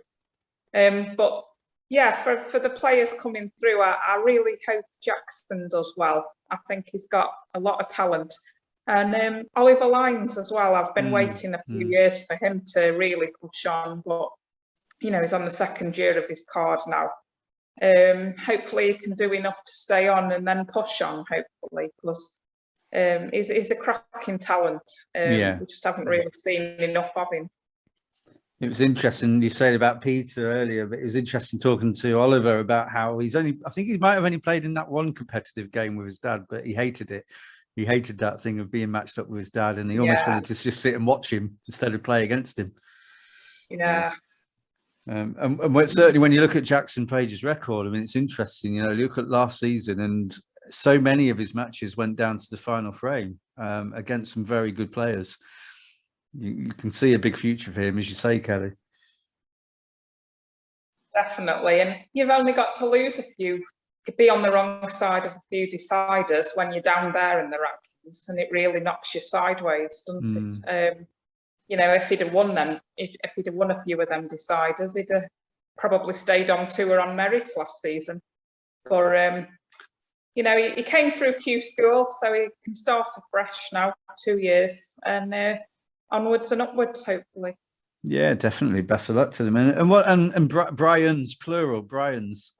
But yeah, for the players coming through, I really hope Jackson does well. I think he's got a lot of talent. And Oliver Lyons as well. I've been waiting a few years for him to really push on, but he's on the second year of his card now. Hopefully he can do enough to stay on and then push on, hopefully, because he's a cracking talent. We just haven't really seen enough of him. It was interesting you said about Peter earlier, but it was interesting talking to Oliver about how I think he might have only played in that one competitive game with his dad, but he hated it. He hated that thing of being matched up with his dad, and he almost wanted to just sit and watch him instead of play against him. Yeah. And certainly when you look at Jackson Page's record, I mean, it's interesting, look at last season, and so many of his matches went down to the final frame against some very good players. You can see a big future for him, as you say, Kelly. Definitely. And you've only got to lose a few, be on the wrong side of a few deciders when you're down there in the rankings, and it really knocks you sideways, doesn't it? If he'd have won them, if he'd have won a few of them deciders, he'd have probably stayed on tour on merit last season. But he came through Q School, so he can start afresh now, 2 years, and onwards and upwards, hopefully. Yeah, definitely. Best of luck to them. And Brian's, plural, Brian's.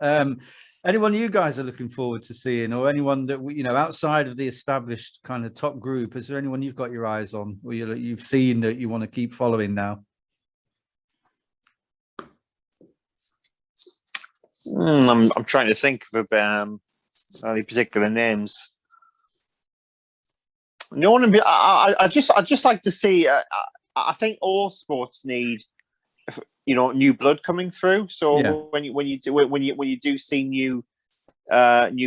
Anyone you guys are looking forward to seeing, or anyone that outside of the established kind of top group? Is there anyone you've got your eyes on, or you've seen that you want to keep following now? I'm trying to think of any particular names. No one. I just like to see. I think all sports need, new blood coming through. So when you do see new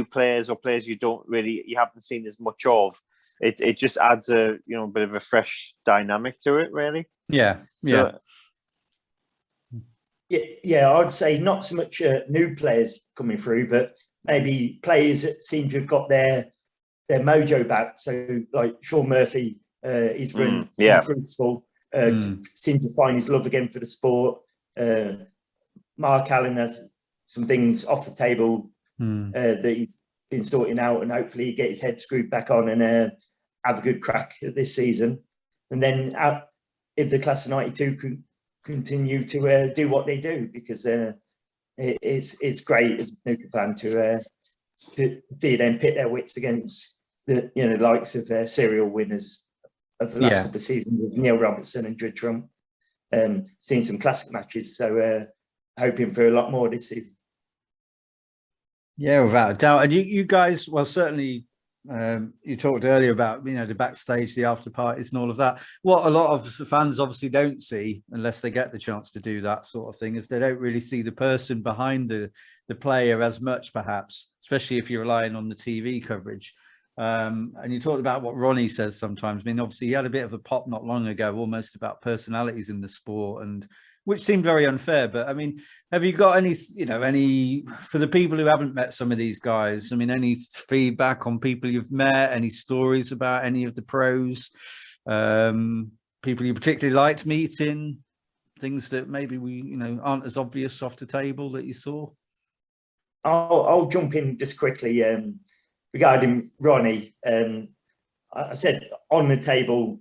players or players you haven't seen as much of, it just adds a bit of a fresh dynamic to it, really. Yeah. I'd say not so much new players coming through, but maybe players that seem to have got their mojo back. So like Sean Murphy, he's run Crucible. Seemed to find his love again for the sport. Mark Allen has some things off the table that he's been sorting out, and hopefully he get his head screwed back on and have a good crack at this season. And then if the class of '92 can continue to do what they do, because it's great as a snooker fan to see them pit their wits against the likes of serial winners of the last couple of seasons with Neil Robertson and Drew Trump. Seeing some classic matches, so hoping for a lot more this season. Yeah, without a doubt. And you guys, well, certainly you talked earlier about the backstage, the after parties, and all of that. What a lot of fans obviously don't see, unless they get the chance to do that sort of thing, is they don't really see the person behind the player as much, perhaps, especially if you're relying on the TV coverage. And you talked about what Ronnie says sometimes. I mean, obviously he had a bit of a pop not long ago, almost about personalities in the sport, and which seemed very unfair. But I mean, have you got any for the people who haven't met some of these guys? I mean, any feedback on people you've met? Any stories about any of the pros? People you particularly liked meeting, things that maybe aren't as obvious off the table that you saw? I'll jump in just quickly regarding Ronnie. I said on the table,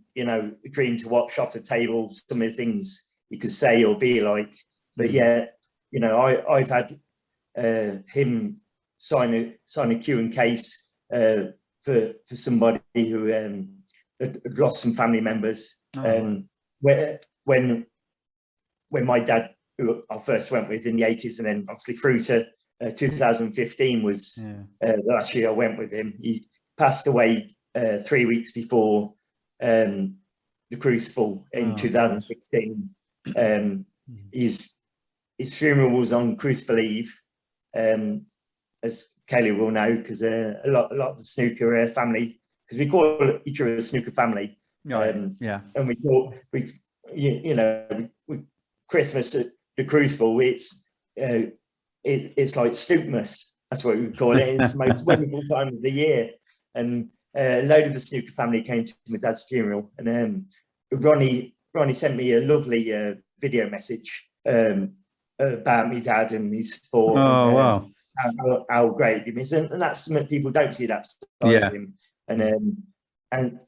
dream to watch off the table, some of the things you could say or be like. But yeah, I've had him sign a Q and case for somebody who had lost some family members. When my dad, who I first went with in the 80s, and then obviously through to 2015 was the last year I went with him. He passed away 3 weeks before the Crucible in 2016. His funeral was on Crucible Eve, as Kelly will know, because a lot of the snooker family, because we call each other a snooker family. And we thought Christmas at the Crucible, it's like Stoopmas. That's what we call it. It's the most wonderful time of the year. And a load of the snooker family came to my dad's funeral, and Ronnie sent me a lovely video message about my dad and his sport. Wow! How great he is, and that's something people don't see that side of him. And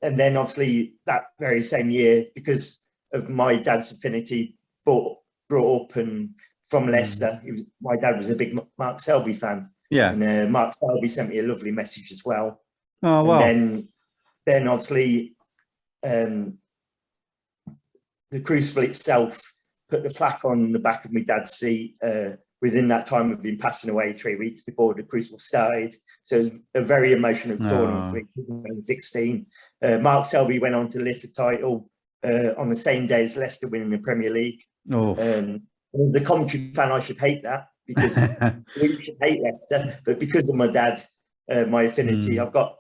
then obviously that very same year, because of my dad's affinity, brought up and from Leicester. My dad was a big Mark Selby fan. And Mark Selby sent me a lovely message as well. Oh wow! And then obviously the Crucible itself put the plaque on the back of my dad's seat within that time of him passing away 3 weeks before the Crucible started. So it was a very emotional tournament for 2016. Mark Selby went on to lift the title on the same day as Leicester winning the Premier League. As a commentary fan, I should hate that, because we should hate Leicester, but because of my dad, my affinity, I've got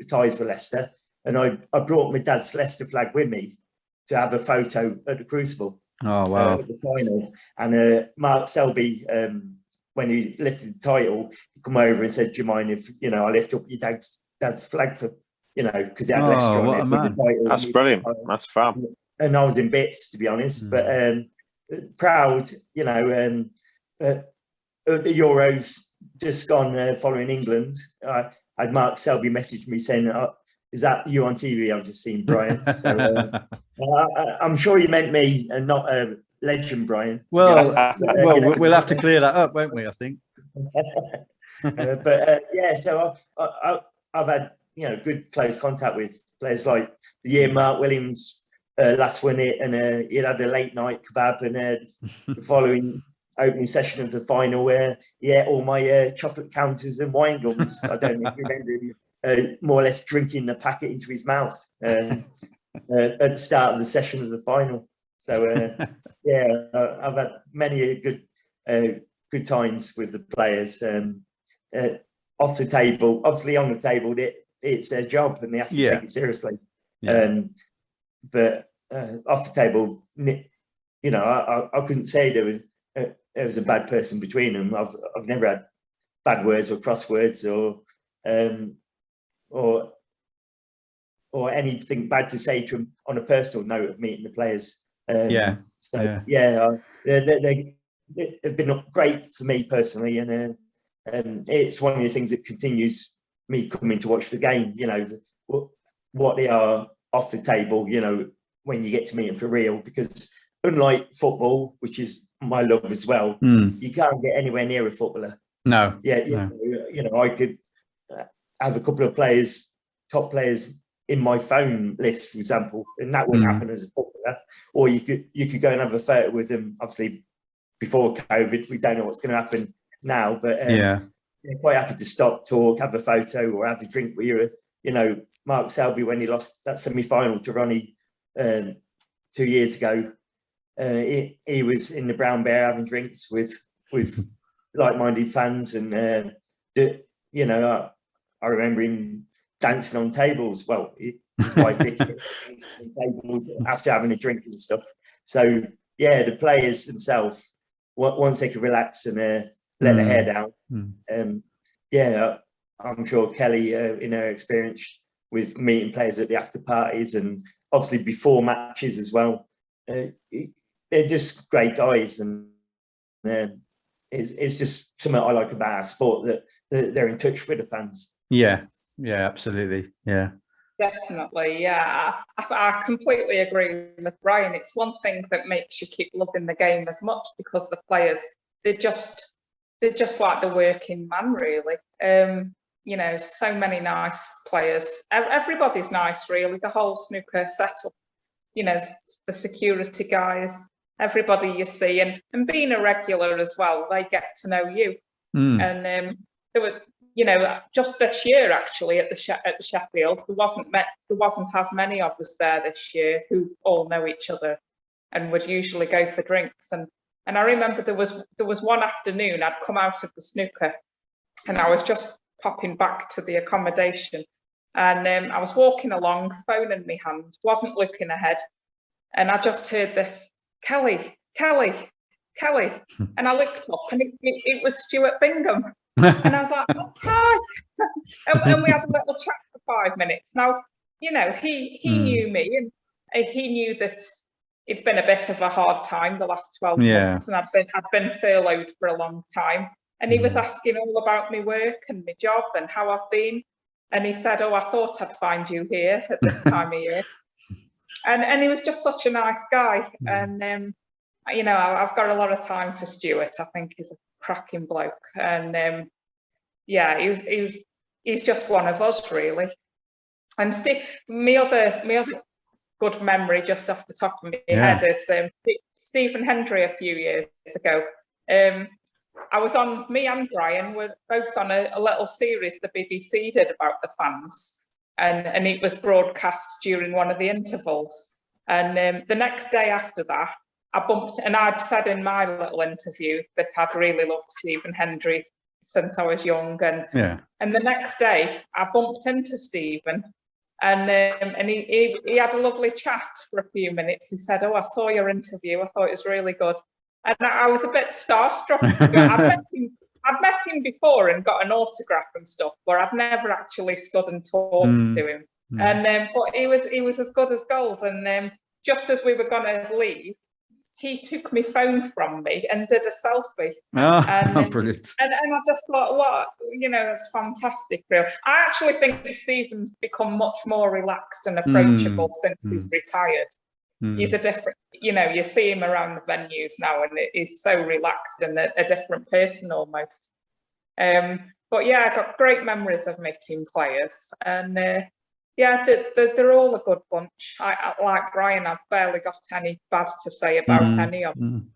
ties with Leicester, and I brought my dad's Leicester flag with me to have a photo at the Crucible. Oh wow! At the final, and Mark Selby, when he lifted the title, he come over and said, "Do you mind if I lift up your dad's flag for because he had Leicester on it with the title?" That's brilliant. That's fab. And I was in bits, to be honest, but proud. At the Euros just gone following England, I had Mark Selby message me saying, "Is that you on TV? I've just seen Brian." So I'm sure you meant me and not legend Brian. Well, we'll have to clear that up, won't we? I think. So I've had good close contact with players like the year Mark Williams last won it, and he had a late night kebab, and the following opening session of the final where he ate all my chocolate counters and wine gums. I don't remember him more or less drinking the packet into his mouth at the start of the session of the final. So I've had many good times with the players. Off the table, obviously on the table, it's their job and they have to take it seriously. But off the table, I couldn't say there was a bad person between them. I've never had bad words or crosswords or anything bad to say to them on a personal note of meeting the players. They've been great for me personally, and it's one of the things that continues me coming to watch the game. What they are off the table. When you get to meet them for real, because unlike football, which is my love as well, you can't get anywhere near a footballer. No. I could have a couple of top players in my phone list, for example, and that wouldn't happen as a footballer. Or you could go and have a photo with them. Obviously, before COVID, we don't know what's going to happen now, but they're quite happy to stop, talk, have a photo, or have a drink with you. Mark Selby, when he lost that semi-final to Ronnie 2 years ago, he was in the Brown Bear having drinks with like-minded fans, and I remember him dancing on tables. Well, quite thick tables after having a drink and stuff. So the players themselves, once they could relax and let their hair down, I'm sure Kelly, in her experience, with meeting players at the after parties and obviously before matches as well. They're just great guys, and it's just something I like about our sport, that they're in touch with the fans. Yeah, absolutely. Yeah. Definitely, yeah. I completely agree with Brian. It's one thing that makes you keep loving the game as much, because the players, they're just like the working man, really. You know, so many nice players. Everybody's nice, really. The whole snooker setup. You know, the security guys, everybody you see, and being a regular as well, they get to know you. And there were, you know, just this year actually at the Sheffield, there wasn't as many of us there this year who all know each other and would usually go for drinks. And I remember there was one afternoon I'd come out of the snooker and I was just popping back to the accommodation, and I was walking along, phone in my hand, wasn't looking ahead, and I just heard this, Kellie, and I looked up and it was Stuart Bingham. And I was like, oh, hi. and we had a little chat for 5 minutes. Now, you know, he knew me, and he knew that it's been a bit of a hard time the last 12 months, and I've been furloughed for a long time. And he was asking all about my work and my job and how I've been. And he said, oh, I thought I'd find you here at this time of year. And he was just such a nice guy. And, you know, I've got a lot of time for Stuart. I think he's a cracking bloke. And, yeah, he's just one of us, really. And my other good memory just off the top of my head is Stephen Hendry a few years ago. I was on, me and Brian were both on a little series the BBC did about the fans, and it was broadcast during one of the intervals. And the next day after that, I bumped, and I'd said in my little interview that I'd really loved Stephen Hendry since I was young. And the next day I bumped into Stephen, and he had a lovely chat for a few minutes. He said, oh, I saw your interview, I thought it was really good. And I was a bit starstruck. I'd met him before and got an autograph and stuff, but I'd never actually stood and talked to him. And but he was as good as gold. And just as we were going to leave, he took my phone from me and did a selfie. Oh, brilliant. And I just thought, what, you know, that's fantastic, really. I actually think Stephen's become much more relaxed and approachable since he's retired. He's a different, you know, you see him around the venues now, and he's so relaxed and a different person almost. But yeah, I got great memories of meeting players, and yeah, they're all a good bunch. I like Brian, I've barely got any bad to say about any of them.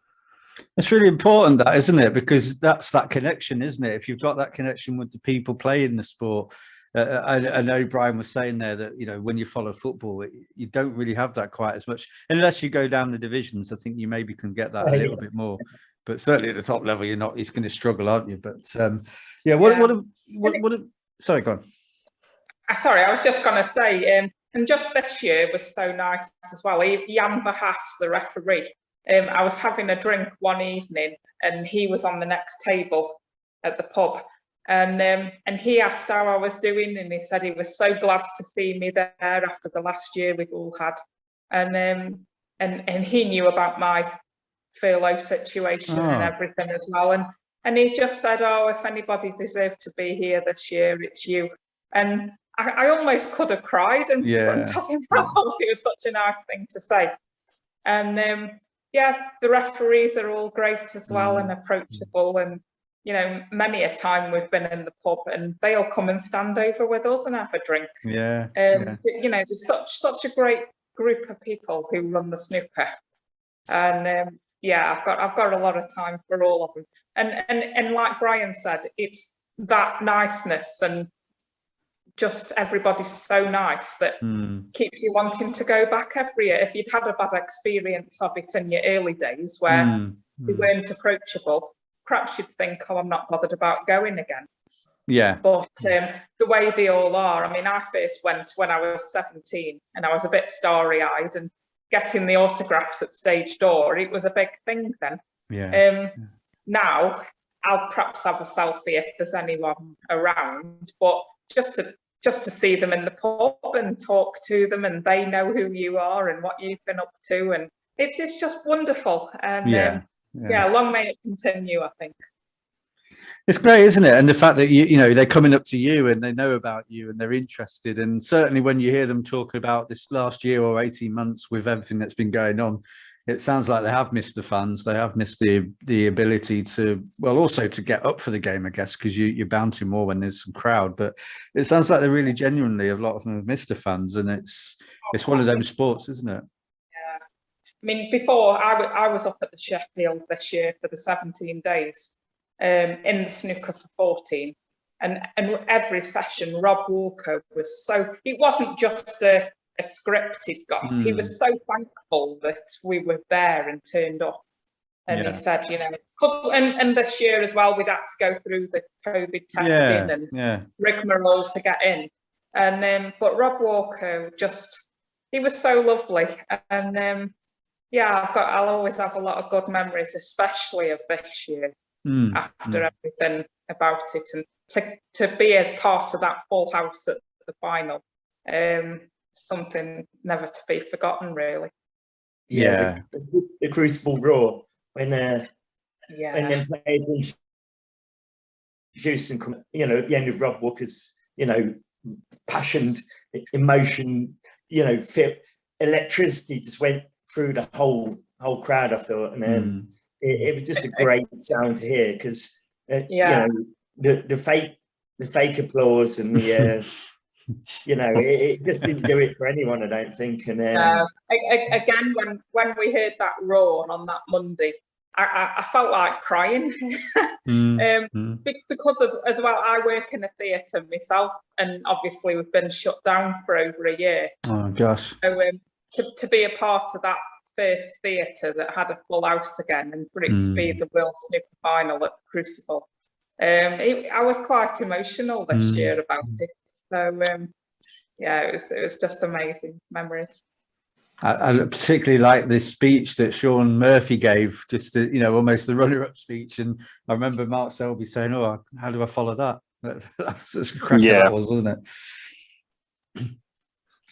It's really important, that, isn't it? Because that's that connection, isn't it? If you've got that connection with the people playing the sport. I know Brian was saying there that, you know, when you follow football, you don't really have that quite as much, unless you go down the divisions. I think you maybe can get that a little bit more, but certainly at the top level, you're going to struggle, aren't you? But sorry, go on. Sorry, I was just going to say, and just this year was so nice as well. Jan Verhaas, the referee, I was having a drink one evening, and he was on the next table at the pub. And he asked how I was doing, and he said he was so glad to see me there after the last year we've all had. And he knew about my furlough situation and everything as well. And he just said, oh, if anybody deserved to be here this year, it's you. And I almost could have cried in front of him. I thought it was such a nice thing to say. And yeah, the referees are all great as well and approachable. And you know, many a time we've been in the pub and they'll come and stand over with us and have a drink. You know, there's such a great group of people who run the snooker, and yeah, I've got a lot of time for all of them. And like Brian said, it's that niceness and just everybody's so nice that keeps you wanting to go back every year. If you'd had a bad experience of it in your early days where you weren't approachable, perhaps you'd think, oh, I'm not bothered about going again. But the way they all are, I mean, I first went when I was 17 and I was a bit starry-eyed, and getting the autographs at stage door, it was a big thing then. Now I'll perhaps have a selfie if there's anyone around, but just just to see them in the pub and talk to them, and they know who you are and what you've been up to, and it's just wonderful. And long may it continue, I think. It's great, isn't it? And the fact that you know they're coming up to you and they know about you and they're interested. And certainly when you hear them talk about this last year or 18 months with everything that's been going on, it sounds like they have missed the fans. They have missed the ability to, well, also to get up for the game, I guess, because you're bound to more when there's some crowd. But it sounds like they really genuinely, a lot of them have missed the fans, and it's one of them sports, isn't it? Yeah. I mean, before I was up at the Sheffields this year for the 17 days. In the snooker for 14, and every session Rob Walker was it wasn't just a scripted got. He was so thankful that we were there and turned up, and he said, you know, and this year as well we'd had to go through the COVID testing and rigmarole to get in, and but Rob Walker he was so lovely, and I'll always have a lot of good memories, especially of this year. After everything about it, and to be a part of that full house at the final, something never to be forgotten, really. The Crucible Raw when them players introduced and at the end of Rob Walker's passion, emotion, fit electricity just went through the whole crowd, I thought, and it was just a great sound to hear, because the fake applause and the it just didn't do it for anyone, I don't think. And again, when we heard that roar on that Monday, I felt like crying because as well I work in a theatre myself, and obviously we've been shut down for over a year. Oh gosh! So to be a part of that first theatre that had a full house again, and for it to be the World Snooker Final at Crucible, I was quite emotional this year about it. So it was just amazing memories. I particularly like this speech that Sean Murphy gave, just almost the runner-up speech, and I remember Mark Selby saying, "Oh, how do I follow that?" That's just a cracker that was, wasn't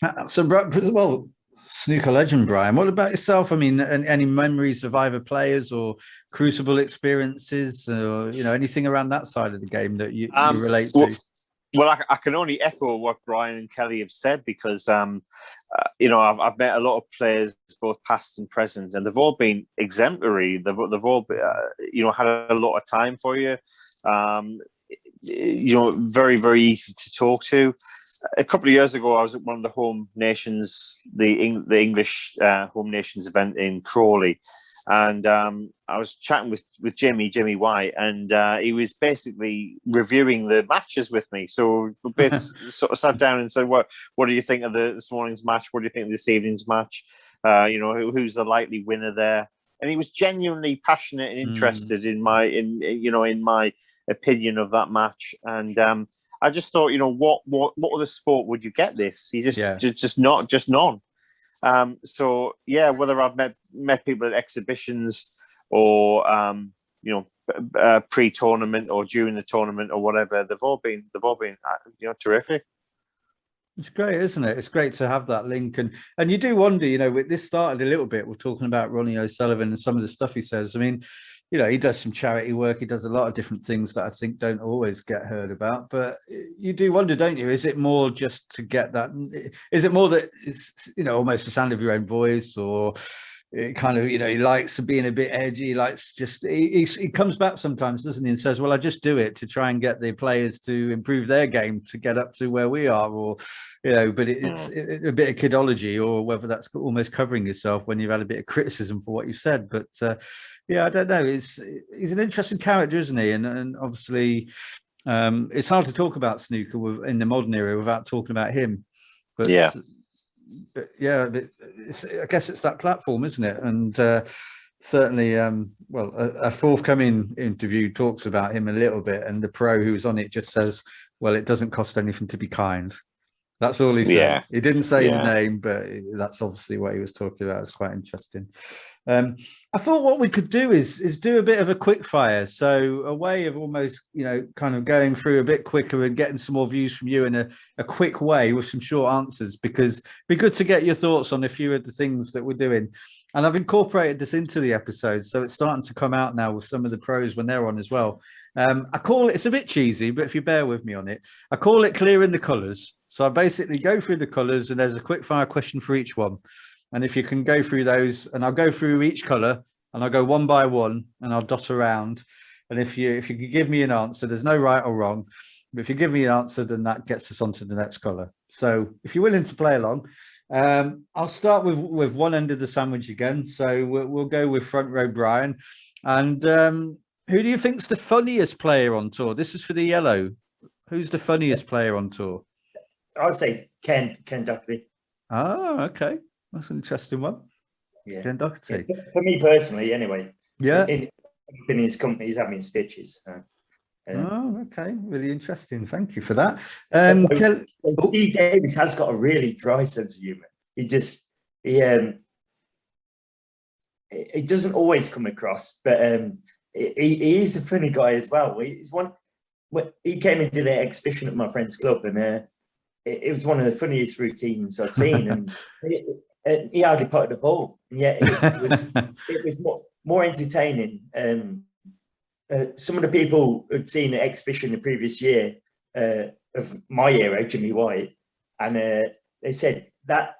it? So, well, snooker legend Brian, what about yourself? I mean, any memories of either players or Crucible experiences, or anything around that side of the game that you relate to? Well, I can only echo what Brian and Kelly have said, because I've met a lot of players, both past and present, and they've all been exemplary. They've all been, had a lot of time for you. Very, very easy to talk to. A couple of years ago, I was at one of the home nations, the English home nations event in Crawley, and I was chatting with Jimmy White, and he was basically reviewing the matches with me. So we both sort of sat down and said, "What do you think of this morning's match? What do you think of this evening's match? Who's the likely winner there?" And he was genuinely passionate and interested in my opinion of that match, and I just thought, what other sport would you get this? You just none. So whether I've met people at exhibitions or pre-tournament or during the tournament or whatever, they've all been terrific. It's great, isn't it? It's great to have that link, and you do wonder, this started a little bit. We're talking about Ronnie O'Sullivan and some of the stuff he says. I mean, he does some charity work. He does a lot of different things that I think don't always get heard about. But you do wonder, don't you? Is it more just to get that? Is it more that it's, almost the sound of your own voice, or it kind of, he likes being a bit edgy. He likes he comes back sometimes, doesn't he, and says, well, I just do it to try and get the players to improve their game to get up to where we are, or, but it's a bit of kidology, or whether that's almost covering yourself when you've had a bit of criticism for what you've said. But I don't know. He's an interesting character, isn't he? And obviously it's hard to talk about snooker in the modern era without talking about him. But I guess it's that platform, isn't it? And certainly, a forthcoming interview talks about him a little bit, and the pro who's on it just says, well, it doesn't cost anything to be kind. That's all he said. Yeah. He didn't say his Yeah. name, but that's obviously what he was talking about. It's quite interesting. I thought what we could do is do a bit of a quick fire. So a way of almost, kind of going through a bit quicker and getting some more views from you in a quick way with some short answers, because it'd be good to get your thoughts on a few of the things that we're doing. And I've incorporated this into the episode, so it's starting to come out now with some of the pros when they're on as well. I call it's a bit cheesy, but if you bear with me on it, I call it clearing the colours. So I basically go through the colours and there's a quick fire question for each one. And if you can go through those, and I'll go through each colour and I'll go one by one and I'll dot around. And if you can give me an answer, there's no right or wrong. But if you give me an answer, then that gets us on to the next colour. So if you're willing to play along, I'll start with one end of the sandwich again. So we'll go with front row Brian. And who do you think's the funniest player on tour? This is for the yellow. Who's the funniest player on tour? I'd say Ken Doherty. Oh, okay. That's an interesting one. Yeah. Ken Doherty. Yeah, for me personally, anyway. Yeah. In his company, he's having stitches. Oh, okay. Really interesting. Thank you for that. Steve Davis has got a really dry sense of humour. He doesn't always come across, but he is a funny guy as well. He came and did an exhibition at my friend's club, and it was one of the funniest routines I'd seen. And he hardly potted the ball, and yet it was more entertaining. Some of the people who'd seen the exhibition the previous year of my hero, Jimmy White, and they said that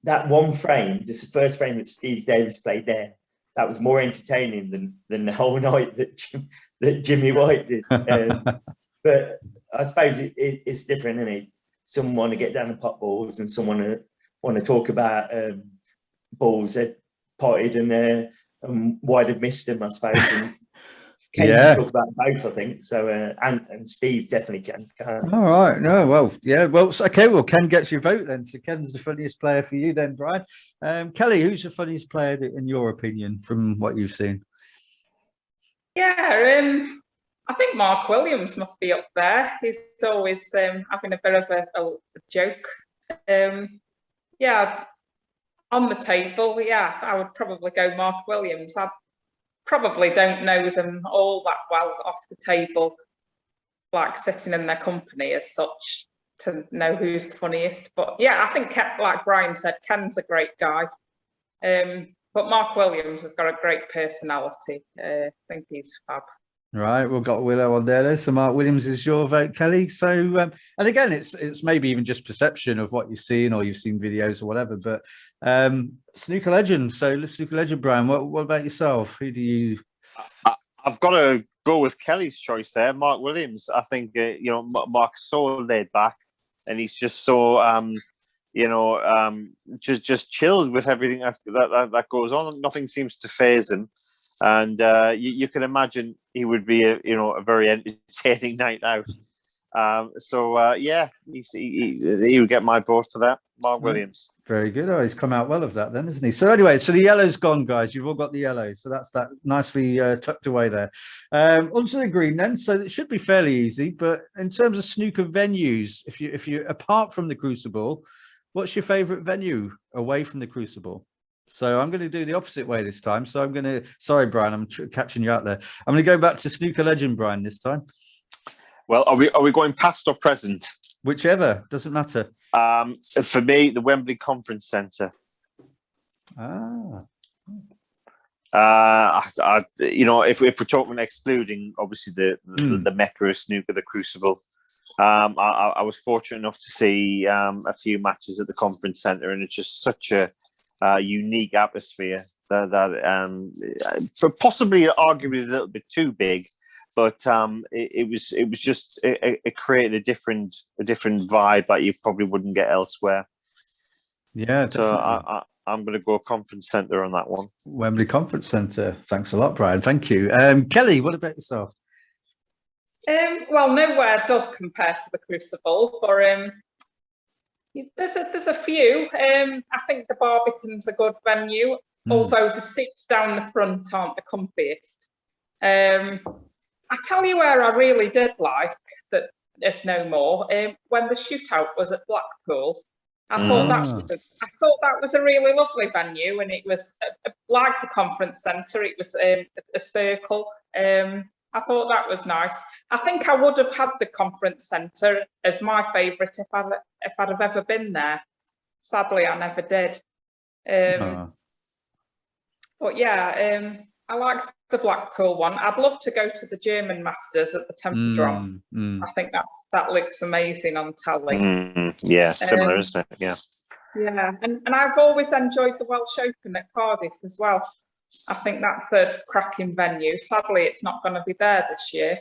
one frame, just the first frame that Steve Davis played there, that was more entertaining than the whole night that Jimmy White did. But I suppose it's different, isn't it? Some want to get down the pot balls, and some want to talk about balls that potted and why they've missed them, I suppose. And Ken can talk about both, I think. So and Steve definitely can. All right. No, well, yeah. Well, okay. Well, Ken gets your vote then. So Ken's the funniest player for you then, Brian. Kelly, who's the funniest player in your opinion from what you've seen? Yeah, I think Mark Williams must be up there. He's always having a bit of a joke. Yeah, on the table, yeah, I would probably go Mark Williams. I probably don't know them all that well off the table, like sitting in their company as such, to know who's the funniest. But yeah, I think, like Brian said, Ken's a great guy. But Mark Williams has got a great personality. I think he's fab. Right, we've got Willow on there. So Mark Williams is your vote, Kelly. So, and again, it's maybe even just perception of what you've seen, or you've seen videos or whatever. But snooker legend. So, snooker legend, Brian. What about yourself? Who do you? I've got to go with Kelly's choice there, Mark Williams. I think Mark's so laid back, and he's just so just chilled with everything that goes on. Nothing seems to faze him. And you can imagine he would be a very entertaining night out. He would get my vote for that, Mark Williams. Very good. Oh, he's come out well of that then, isn't he? So anyway, so the yellow's gone, guys. You've all got the yellow, so that's that nicely tucked away there. Onto the green then. So it should be fairly easy. But in terms of snooker venues, if you apart from the Crucible, what's your favourite venue away from the Crucible? So I'm going to do the opposite way this time. So I'm going to, sorry, Brian, I'm catching you out there. I'm going to go back to snooker legend, Brian, this time. Well, are we going past or present? Whichever, doesn't matter. For me, the Wembley Conference Centre. If we're talking excluding, obviously the Mecca of snooker, the Crucible. I was fortunate enough to see a few matches at the Conference Centre, and it's just such a unique atmosphere that possibly arguably a little bit too big, but it was just it created a different vibe that you probably wouldn't get elsewhere. Yeah, definitely. So I'm going to go Conference Centre on that one. Wembley Conference Centre. Thanks a lot, Brian. Thank you. Kelly, what about yourself? Well, nowhere does compare to the Crucible, but there's a few. I think the Barbican's a good venue, although the seats down the front aren't the comfiest. I tell you where I really did like that us no more. When the shootout was at Blackpool, I thought that was a really lovely venue, and it was like the conference centre. It was a circle. I thought that was nice. I think I would have had the conference centre as my favourite if I'd have ever been there. Sadly, I never did. But yeah, I like the Blackpool one. I'd love to go to the German Masters at the Tempodrome. I think that looks amazing on telly. Yeah, similar, isn't it? Yeah. Yeah, and I've always enjoyed the Welsh Open at Cardiff as well. I think that's a cracking venue. Sadly, it's not going to be there this year.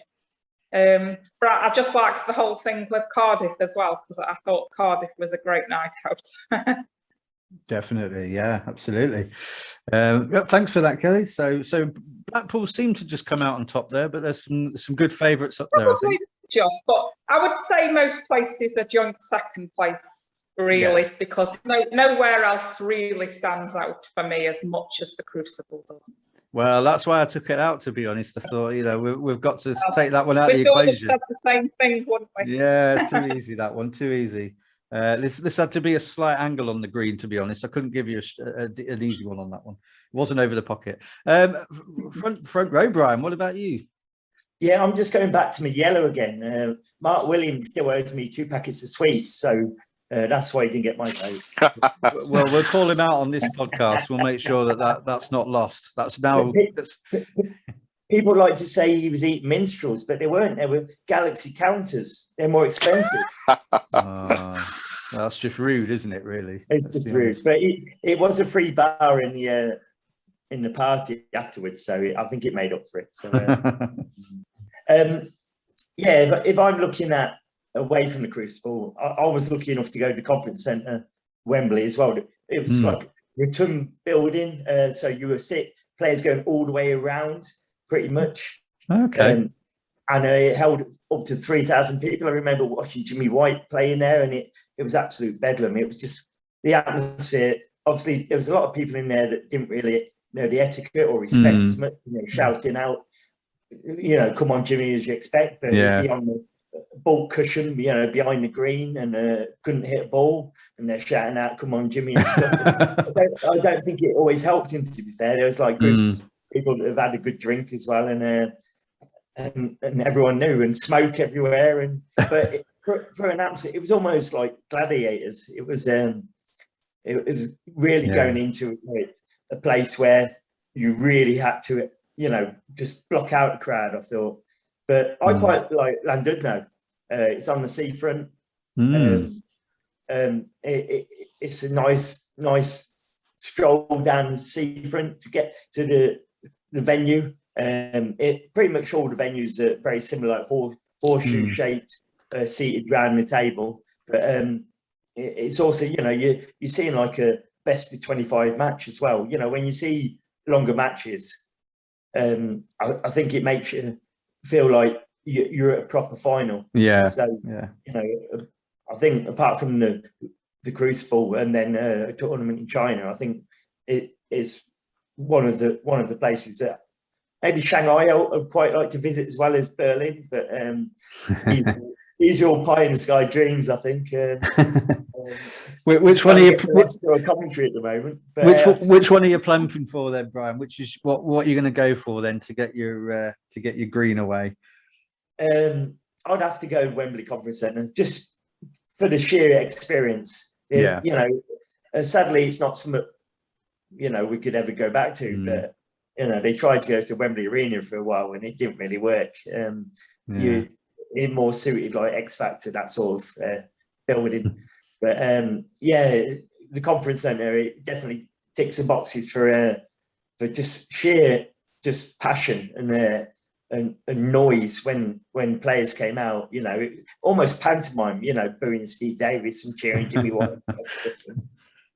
But I just liked the whole thing with Cardiff as well, because I thought Cardiff was a great night out. Definitely, yeah, absolutely. Thanks for that, Kelly. So Blackpool seemed to just come out on top there, but there's some good favourites up there, I think. But I would say most places are joint second place, really, because nowhere else really stands out for me as much as the Crucible does. Well, that's why I took it out, to be honest. I thought, we've got to take that one out of the equation. We'd all have said the same thing, wouldn't we? Yeah, it's too easy, that one, too easy. This had to be a slight angle on the green, to be honest. I couldn't give you an easy one on that one. It wasn't over the pocket. Front row, Brian, what about you? Yeah, I'm just going back to my yellow again. Mark Williams still owes me 2 packets of sweets, so that's why he didn't get my vote. Well, we'll call him out on this podcast. We'll make sure that's not lost. That's now. People like to say he was eating minstrels, but they weren't. They were Galaxy counters. They're more expensive. That's just rude, isn't it? Really, it's just rude. But it was a free bar in the party afterwards, so I think it made up for it. So, if I'm looking at away from the Crucible, I was lucky enough to go to the Conference Centre, Wembley as well. It was like a rotund building, so you were players going all the way around, pretty much. Okay. And it held up to 3,000 people. I remember watching Jimmy White playing there, and it was absolute bedlam. It was just the atmosphere. Obviously, there was a lot of people in there that didn't really know the etiquette or respect as much, shouting out, come on, Jimmy, as you expect, but be on the ball cushion, behind the green, and couldn't hit a ball, and they're shouting out, come on, Jimmy, and stuff. I don't think it always helped him, to be fair. There was like groups of people that have had a good drink as well, and everyone knew, and smoke everywhere, but for an absolute, it was almost like gladiators. It was really going into a place where you really had to, just block out the crowd, I thought. But I quite like Llandudno. It's on the seafront. It's a nice stroll down the seafront to get to the venue. It pretty much all the venues are very similar, like horseshoe shaped, seated round the table. But it's also, you're seeing like a best of 25 match as well. When you see longer matches, I think it makes you feel like you're at a proper final. Yeah. So I think apart from the Crucible and then a tournament in China, I think it is one of the places that maybe Shanghai I would quite like to visit as well as Berlin, but these are all pie in the sky dreams, I think. Which one are you? A commentary at the moment. But, which one are you planning for then, Brian? Which is what are you going to go for then to get your green away? I'd have to go Wembley Conference Centre just for the sheer experience. Sadly, it's not something we could ever go back to. But they tried to go to Wembley Arena for a while and it didn't really work. You're more suited like X Factor, that sort of building. But the Conference Centre, it definitely ticks the boxes for just sheer passion and noise when players came out. Almost pantomime. Booing Steve Davis and cheering Jimmy White.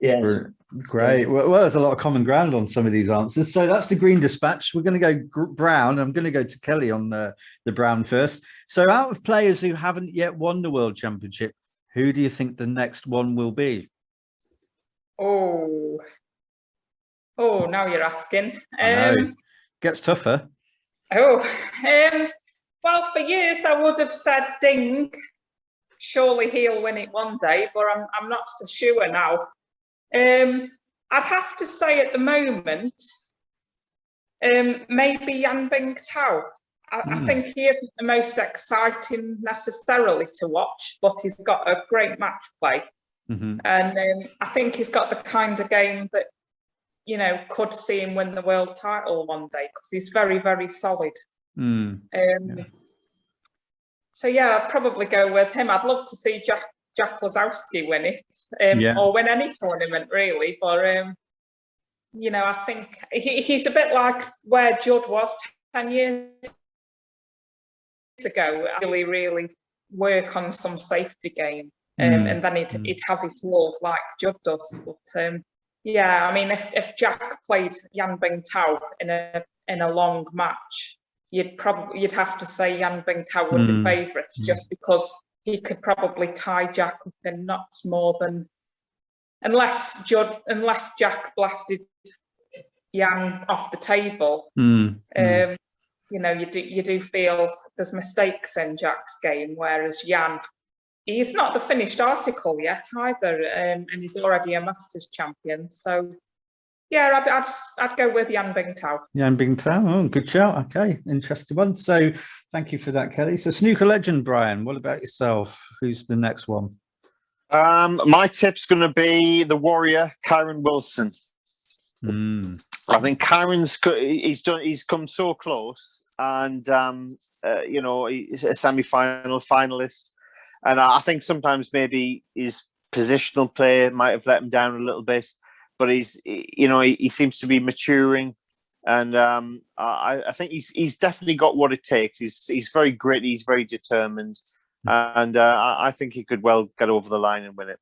Yeah, great. Well, there's a lot of common ground on some of these answers. So that's the green dispatch. We're going to go brown. I'm going to go to Kelly on the brown first. So out of players who haven't yet won the World Championship, who do you think the next one will be? Oh, now you're asking. Gets tougher. Well, for years I would have said Ding. Surely he'll win it one day, but I'm not so sure now. I'd have to say at the moment, maybe Yan Bingtao. I think he isn't the most exciting necessarily to watch, but he's got a great match play. And I think he's got the kind of game that, you know, could see him win the world title one day, because he's very, very solid. So yeah, I'd probably go with him. I'd love to see Jack Lazowski win it, or win any tournament really. But you know, I think he's a bit like where Judd was 10 years ago. Really work on some safety game, and then he'd have his love like Judd does. But yeah, I mean, if Jack played Yan Bingtao in a long match, you'd have to say Yan Bingtao would be favourites, just because he could probably tie Jack up in knots more than, unless Jack blasted Yan off the table. You know, you do feel there's mistakes in Jack's game, whereas Yan, he's not the finished article yet either, and he's already a Masters champion. So yeah, I'd go with Yan Bingtao. Yan Bingtao, oh, good shout. Okay, interesting one. So thank you for that, Kelly. So snooker legend Brian, what about yourself? Who's the next one? My tip's going to be the Warrior, Kyron Wilson. I think he's come so close, and you know, he's a semi-final finalist, and I think sometimes maybe his positional play might have let him down a little bit, but he seems to be maturing, and I think he's definitely got what it takes. He's very gritty, he's very determined, and I think he could well get over the line and win it.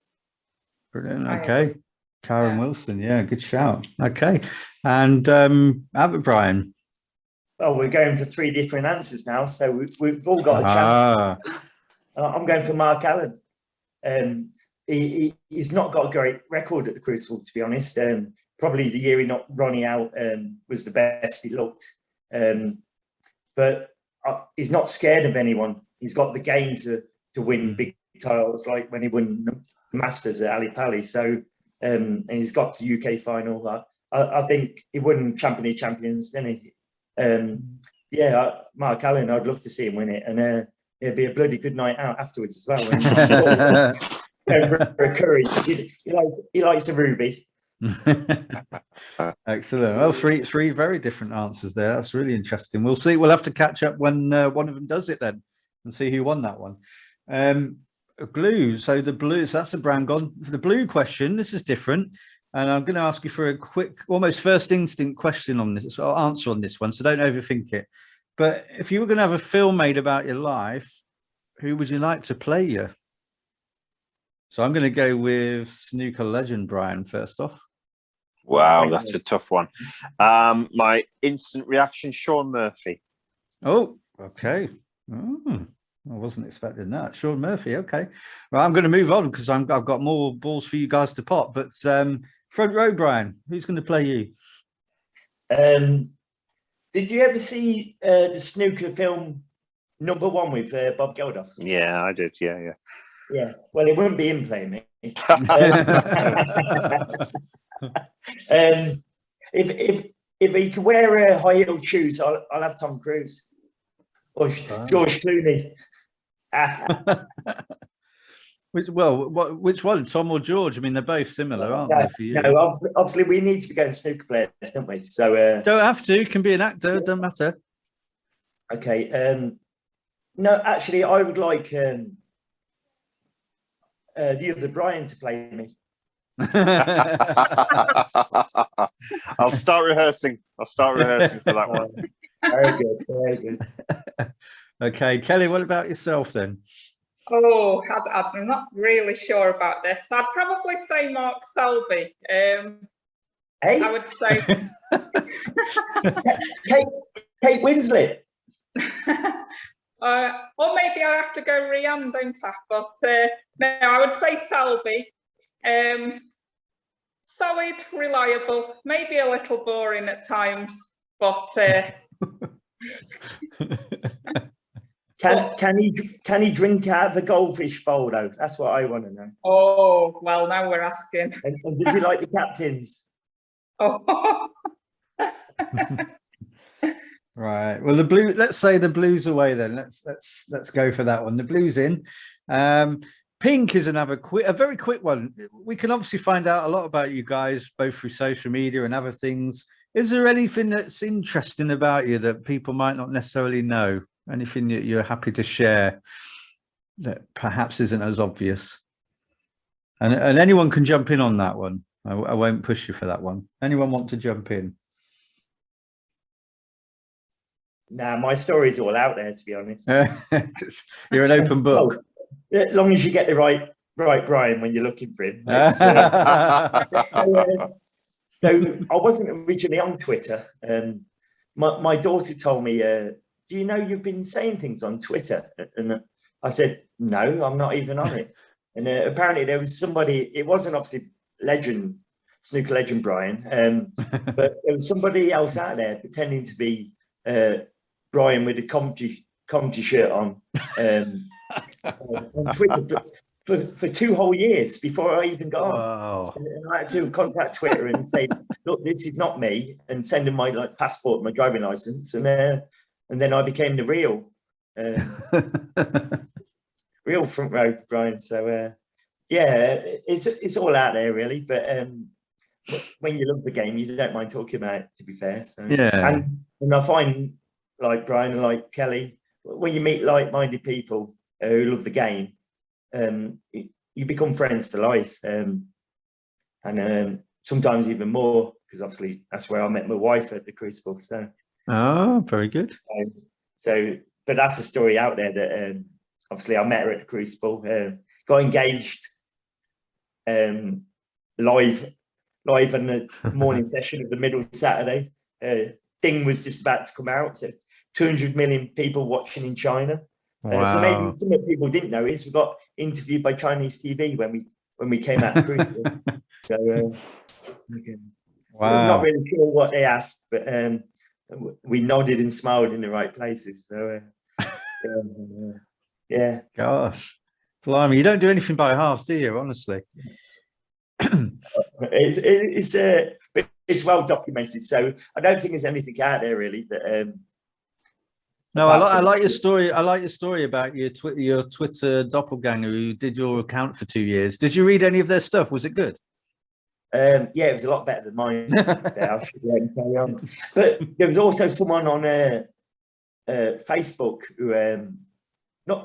Brilliant. Okay. Kyron Wilson, yeah, good shout. Okay, and Albert Brian. Well, we're going for 3 different answers now, so we've all got a chance. I'm going for Mark Allen. He's not got a great record at the Crucible, to be honest. Probably the year he knocked Ronnie out was the best he looked. But he's not scared of anyone. He's got the game to win big titles, like when he won the Masters at Ali Pali. So. And he's got to UK final. I think he won Champion of Champions, didn't he? Mark Allen, I'd love to see him win it, and it'd be a bloody good night out afterwards as well. For a curry, he likes a ruby. Excellent. Well, three very different answers there. That's really interesting. We'll see. We'll have to catch up when one of them does it then, and see who won that one. Glue. So the blues, that's a brown gone. For the blue question, this is different, and I'm going to ask you for a quick, almost first instinct question on this, or answer on this one, so don't overthink it. But if you were going to have a film made about your life, who would you like to play you? So I'm going to go with snooker legend Brian first off. Wow, that's a tough one. My instant reaction, Shaun Murphy. Oh, okay. I wasn't expecting that. Shaun Murphy, okay. Well, I'm going to move on because I've got more balls for you guys to pop. But front row, Brian, who's going to play you? Did you ever see the snooker film Number One with Bob Geldof? Yeah, I did. Yeah. Well, it wouldn't be him playing me. If he could wear high heel shoes, I'll have Tom Cruise or George Clooney. Which one, Tom or George? I mean, they're both similar, aren't they, for you? No, obviously we need to be going snooker players, don't we? So don't have to. Can be an actor. Don't matter. Okay. No, actually, I would like the other Brian to play me. I'll start rehearsing for that one. Very good. Very good. Okay, Kelly, what about yourself then? Oh, I'm not really sure about this. I'd probably say Mark Selby. Hey? I would say Kate Winslet. Or maybe I have to go Rianne, don't I? But no, I would say Selby. Solid, reliable, maybe a little boring at times, but Can he drink out of a goldfish bowl though? That's what I want to know. Oh, well, now we're asking. And does he like the captains? Oh. Right. Well, the blue. Let's say the blues away then. Let's go for that one. The blues in. Pink is another a very quick one. We can obviously find out a lot about you guys both through social media and other things. Is there anything that's interesting about you that people might not necessarily know? Anything that you're happy to share that perhaps isn't as obvious? And anyone can jump in on that one. I won't push you for that one. Anyone want to jump in? Nah, my story's all out there, to be honest. You're an open book. As long as you get the right Brian when you're looking for him. So I wasn't originally on Twitter. My daughter told me, do you know you've been saying things on Twitter? And I said, no, I'm not even on it. And apparently there was somebody, it wasn't obviously snooker legend Brian, but there was somebody else out there pretending to be Brian with a comedy shirt on Twitter for 2 whole years before I even got on. Wow. And I had to contact Twitter and say, look, this is not me, and send them my passport, my driving license, and then I became the real front row Brian. So yeah, it's all out there really, but when you love the game, you don't mind talking about it, to be fair. So yeah, and I find, like Brian and like Kelly, when you meet like-minded people who love the game, you become friends for life, and sometimes even more, because obviously that's where I met my wife at the Crucible. So oh, very good. But that's a story out there that obviously I met her at the Crucible, got engaged live on the morning session of the middle Saturday. Thing was just about to come out. So 200 million people watching in China. Wow. So maybe some of the people didn't know is we got interviewed by Chinese TV when we came out the Crucible. So Wow. I'm not really sure what they asked, but we nodded and smiled in the right places. So yeah. Gosh, blimey, you don't do anything by halves, do you? Honestly. It's well documented, so I don't think there's anything out there really that. No, I like your story. I like your story about your Twitter doppelganger who did your account for 2 years. Did you read any of their stuff? Was it good? Yeah, it was a lot better than mine. I should let him carry on. But there was also someone on Facebook who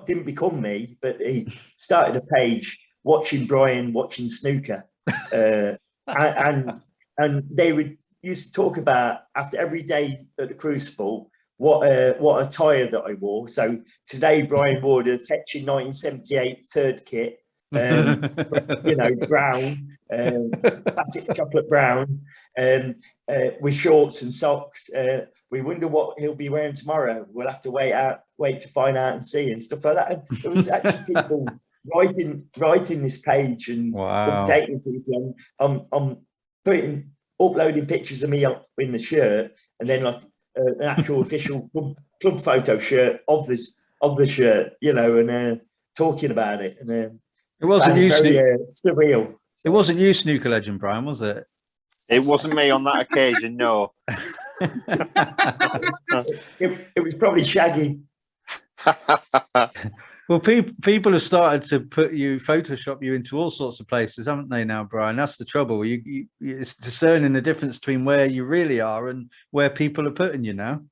didn't become me, but he started a page watching Brian watching snooker, and they used to talk about after every day at the Crucible what attire that I wore. So today Brian wore the fetching 1978 third kit, brown, classic chocolate brown, with shorts and socks. We wonder what he'll be wearing tomorrow. We'll have to wait to find out and see and stuff like that. And there was actually people writing this page and updating people. I'm uploading pictures of me up in the shirt, and then like an actual official club photo shirt of the shirt, and talking about it. And it wasn't you, surreal. It wasn't you, snooker legend Brian, was it? It wasn't me on that occasion, no. It was probably Shaggy. Well, people have started to Photoshop you into all sorts of places, haven't they now, Brian? That's the trouble. It's discerning the difference between where you really are and where people are putting you now.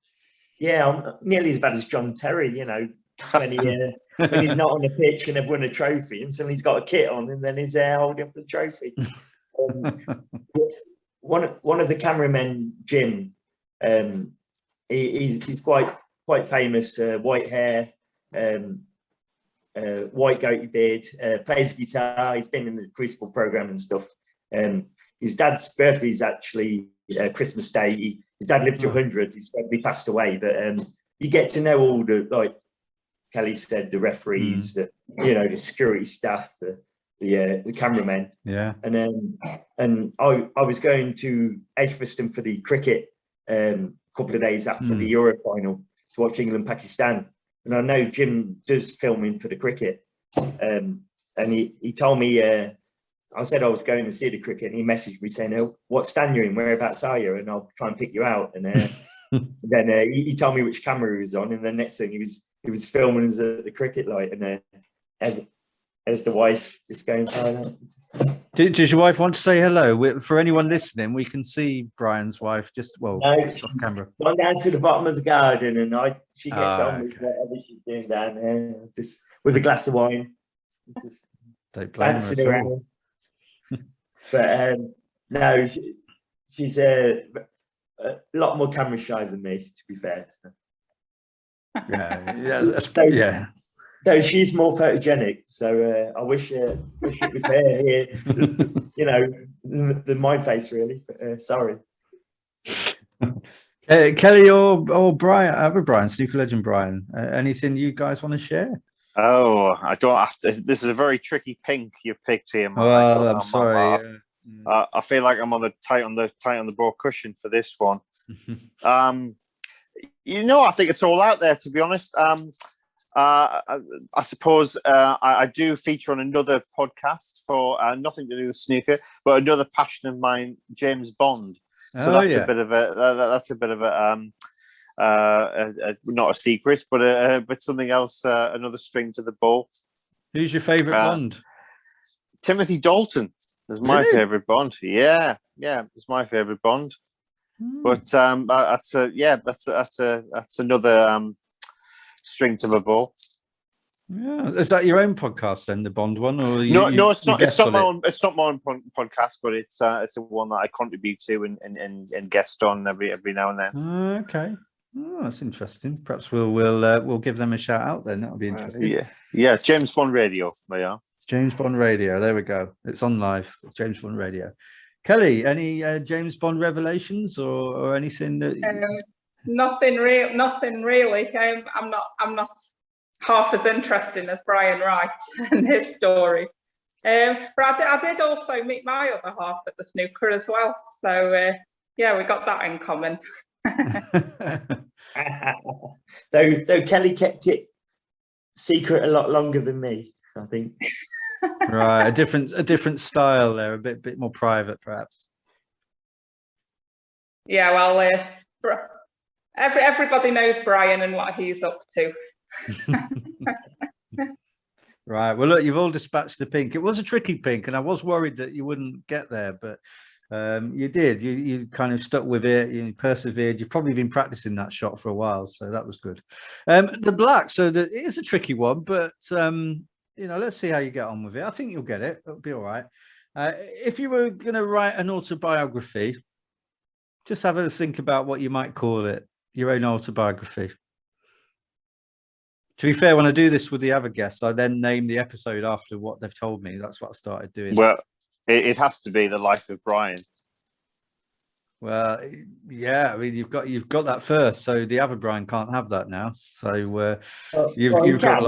Yeah, I'm nearly as bad as John Terry, when he's not on the pitch and they've won a trophy and suddenly he's got a kit on and then he's there holding up the trophy. One of the cameramen, Jim, he's quite famous, white hair, white goatee beard, plays guitar. He's been in the Crucible program and stuff. His dad's birthday is actually Christmas Day. His dad lived to 100. He sadly passed away, but you get to know all the, like Kelly said, the referees, the security staff, the cameramen. Yeah. And I was going to Edgbaston for the cricket a couple of days after the Euro final to watch England Pakistan. and I know Jim does filming for the cricket. And he told me, I said I was going to see the cricket, and he messaged me saying, "Oh, what stand you're in? Whereabouts are you? And I'll try and pick you out." And then he told me which camera he was on, and the next thing he was filming us at the cricket light, and as the wife is going by. Does your wife want to say hello? For anyone listening, we can see Brian's wife just just off camera. Gone down to the bottom of the garden, and she gets on with whatever she's doing down there, just with a glass of wine. Just don't blame her at all. But no, she's a lot more camera shy than me, to be fair. So. Yeah. Though she's more photogenic, so I wish it was her here, than my face, really. But, sorry. Kelly or Brian, Brian, snooker legend Brian, anything you guys want to share? Oh, I don't have to. This is a very tricky pink you picked here. Well, I'm sorry. I feel like I'm on the tight on the broad cushion for this one. I think it's all out there, to be honest. I suppose I do feature on another podcast for nothing to do with snooker, but another passion of mine, James Bond. So that's a bit of a not a secret, but something else, another string to the bow. Who's your favourite Bond? Timothy Dalton is my favourite Bond. Yeah, it's my favourite Bond. But that's another string to the bow. Yeah, is that your own podcast then, the Bond one? Or no, it's not. It's not my own. It's not my own podcast, but it's a one that I contribute to and guest on every now and then. Okay. Oh, that's interesting. Perhaps we'll give them a shout out then. That'll be interesting. Yeah. James Bond Radio. They are. James Bond Radio. There we go. It's on live. James Bond Radio. Kelly, any James Bond revelations or anything that? Nothing really. I'm not half as interesting as Brian Wright and his stories. But I did also meet my other half at the snooker as well. So we got that in common. though Kelly kept it secret a lot longer than me, I think. Right, a different style there, a bit more private, perhaps. Yeah, well, everybody knows Brian and what he's up to. Right. Well, look, you've all dispatched the pink. It was a tricky pink, and I was worried that you wouldn't get there, but you did. You kind of stuck with it. You persevered. You've probably been practicing that shot for a while, so that was good. The black. So it is a tricky one, but let's see how you get on with it. I think you'll get it. It'll be all right. If you were going to write an autobiography, just have a think about what you might call it. Your own autobiography. To be fair, when I do this with the other guests, I then name the episode after what they've told me. That's what I started doing. Well, it has to be The Life of Brian. Well, yeah, I mean, you've got that first, so the other Brian can't have that now. So you've got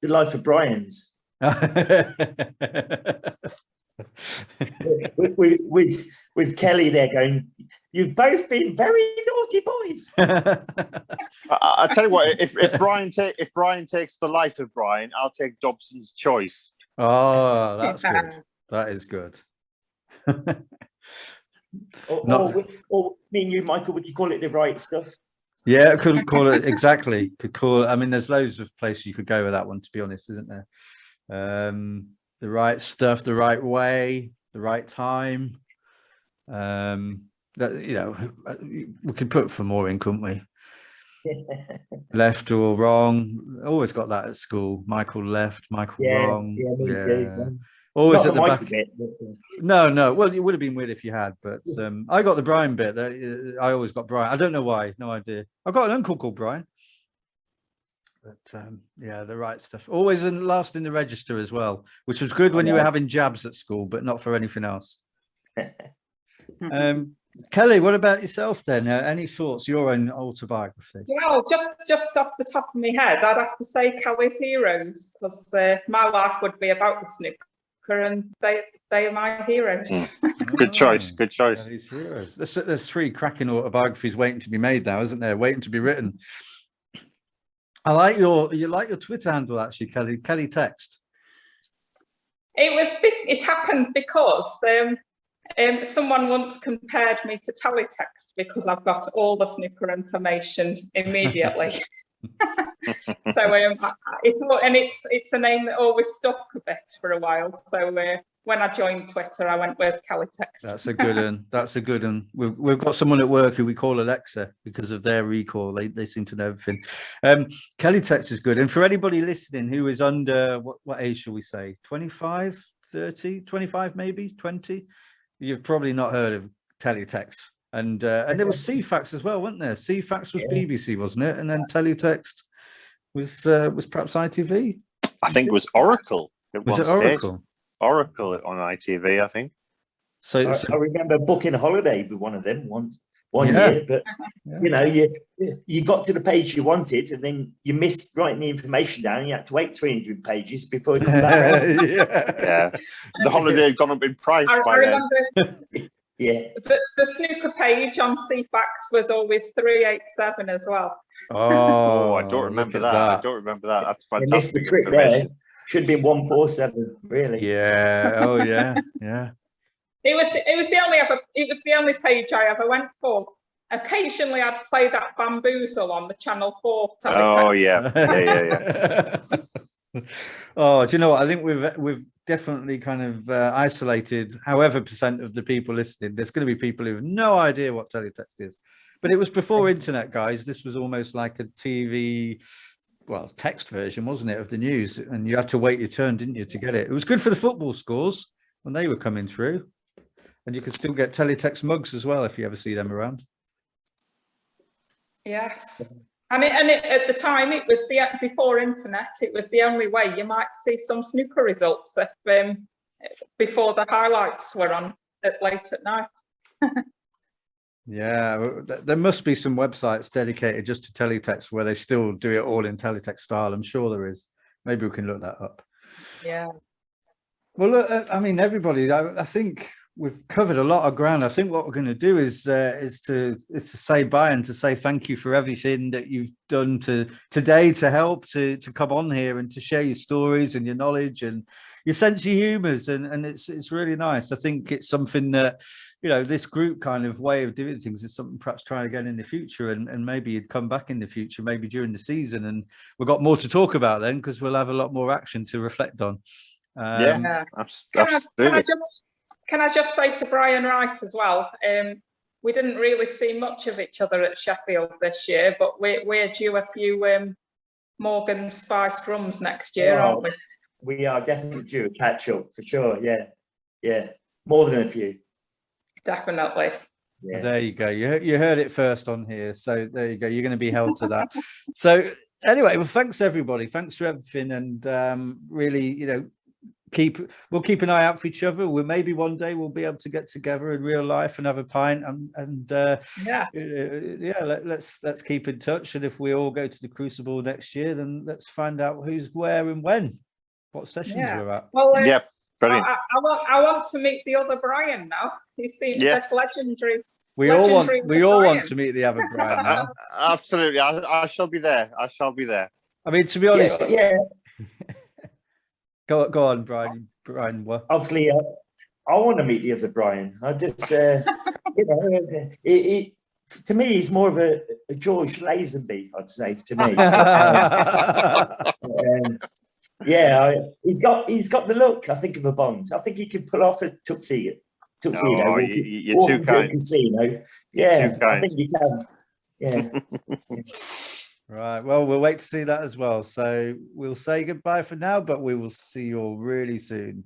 the Life of Brian's. with Kelly there going, you've both been very naughty boys. I tell you what, if Brian takes The Life of Brian, I'll take Dobson's Choice. Oh, that's good. That is good. or me and you, Michael, would you call it The Right Stuff? Yeah, I couldn't call it exactly. I mean, there's loads of places you could go with that one, to be honest, isn't there? The Right Stuff, The Right Way, The Right Time. We could put for more in, couldn't we? Left or wrong. Always got that at school. Michael left, Michael wrong. Yeah, me too. Always at the back. No. Well, it would have been weird if you had, but I got the Brian bit. I always got Brian. I don't know why. No idea. I've got an uncle called Brian. But The Right Stuff. Always last in the register as well, which was good when you were having jabs at school, but not for anything else. Kelly, what about yourself then? Any thoughts? Your own autobiography? Well, just off the top of my head, I'd have to say Callie's Heroes, because my life would be about the snooker, and they are my heroes. Good choice. Good choice. Heroes. There's 3 cracking autobiographies waiting to be made now, isn't there? Waiting to be written. I like your Twitter handle actually, Kelly. Kelly Text. It happened because someone once compared me to teletext because I've got all the snooker information immediately. So it's a name that always stuck a bit for a while. So when I joined Twitter, I went with Kelly Text. That's a good one. That's a good one. We've got someone at work who we call Alexa because of their recall. They seem to know everything. Kelly Text is good. And for anybody listening who is under what age shall we say? 25, 30, 25 maybe, 20? You've probably not heard of Teletext. And there was CFAX as well, wasn't there? CFAX was BBC, wasn't it? And then Teletext was perhaps ITV. I think it was Oracle. Was it Oracle? Oracle on ITV, I think. So I remember booking a holiday with one of them one year, but you know, you got to the page you wanted, and then you missed writing the information down. And you had to wait 300 pages before it came back. Yeah, the holiday had gone up in price by remember, then. Yeah, the snooker page on CFAX was always 387 as well. Oh, I don't remember that. I don't remember that. That's you missed fantastic the trick information. there. Should have been 147, really. Yeah. Oh, yeah. Yeah. It was the only page I ever went for. Occasionally, I'd play that Bamboozle on the Channel 4. Oh yeah. Oh, do you know what? I think we've definitely kind of isolated however % of the people listening. There's going to be people who have no idea what teletext is, but it was before internet, guys. This was almost like a TV, well, text version, wasn't it, of the news? And you had to wait your turn, didn't you, to get it? It was good for the football scores when they were coming through, and you could still get teletext mugs as well if you ever see them around. Yes. At the time, it was before internet. It was the only way you might see some snooker results before the highlights were on late at night. Yeah, there must be some websites dedicated just to teletext where they still do it all in teletext style. I'm sure there is. Maybe we can look that up. Yeah. Well, look, I mean, everybody, I think we've covered a lot of ground. I think what we're going to do is to say bye and to say thank you for everything that you've done today to help to come on here and to share your stories and your knowledge and your sense of humours, and it's really nice. I think it's something that, you know, this group kind of way of doing things is something perhaps try again in the future, and maybe you'd come back in the future, maybe during the season, and we've got more to talk about then because we'll have a lot more action to reflect on. Absolutely. Can I just say to Brian Wright as well, we didn't really see much of each other at Sheffield this year, but we're due a few Morgan spiced rums next year, aren't we? We are definitely due a catch up for sure. Yeah, more than a few. Definitely. Yeah. There you go. You heard it first on here. So there you go. You're going to be held to that. So anyway, well, thanks everybody. Thanks for everything, and really, you know, we'll keep an eye out for each other. Maybe one day we'll be able to get together in real life and have a pint, and let's keep in touch. And if we all go to the Crucible next year, then let's find out who's where and when, what sessions we're at. Well, brilliant. I want to meet the other Brian now. He seems this legendary. We all want to meet the other Brian now. Absolutely. I shall be there. I mean, to be honest, yeah. Go on, Brian. Brian, what? Obviously, I want to meet the other Brian. I just, you know, to me, he's more of a George Lazenby, I'd say, to me. He's got the look, I think, of a Bond. I think he could pull off a tuxedo. Oh, you're too kind. Casino. Yeah, I think you can. Yeah. Right. Well, we'll wait to see that as well. So we'll say goodbye for now, but we will see you all really soon.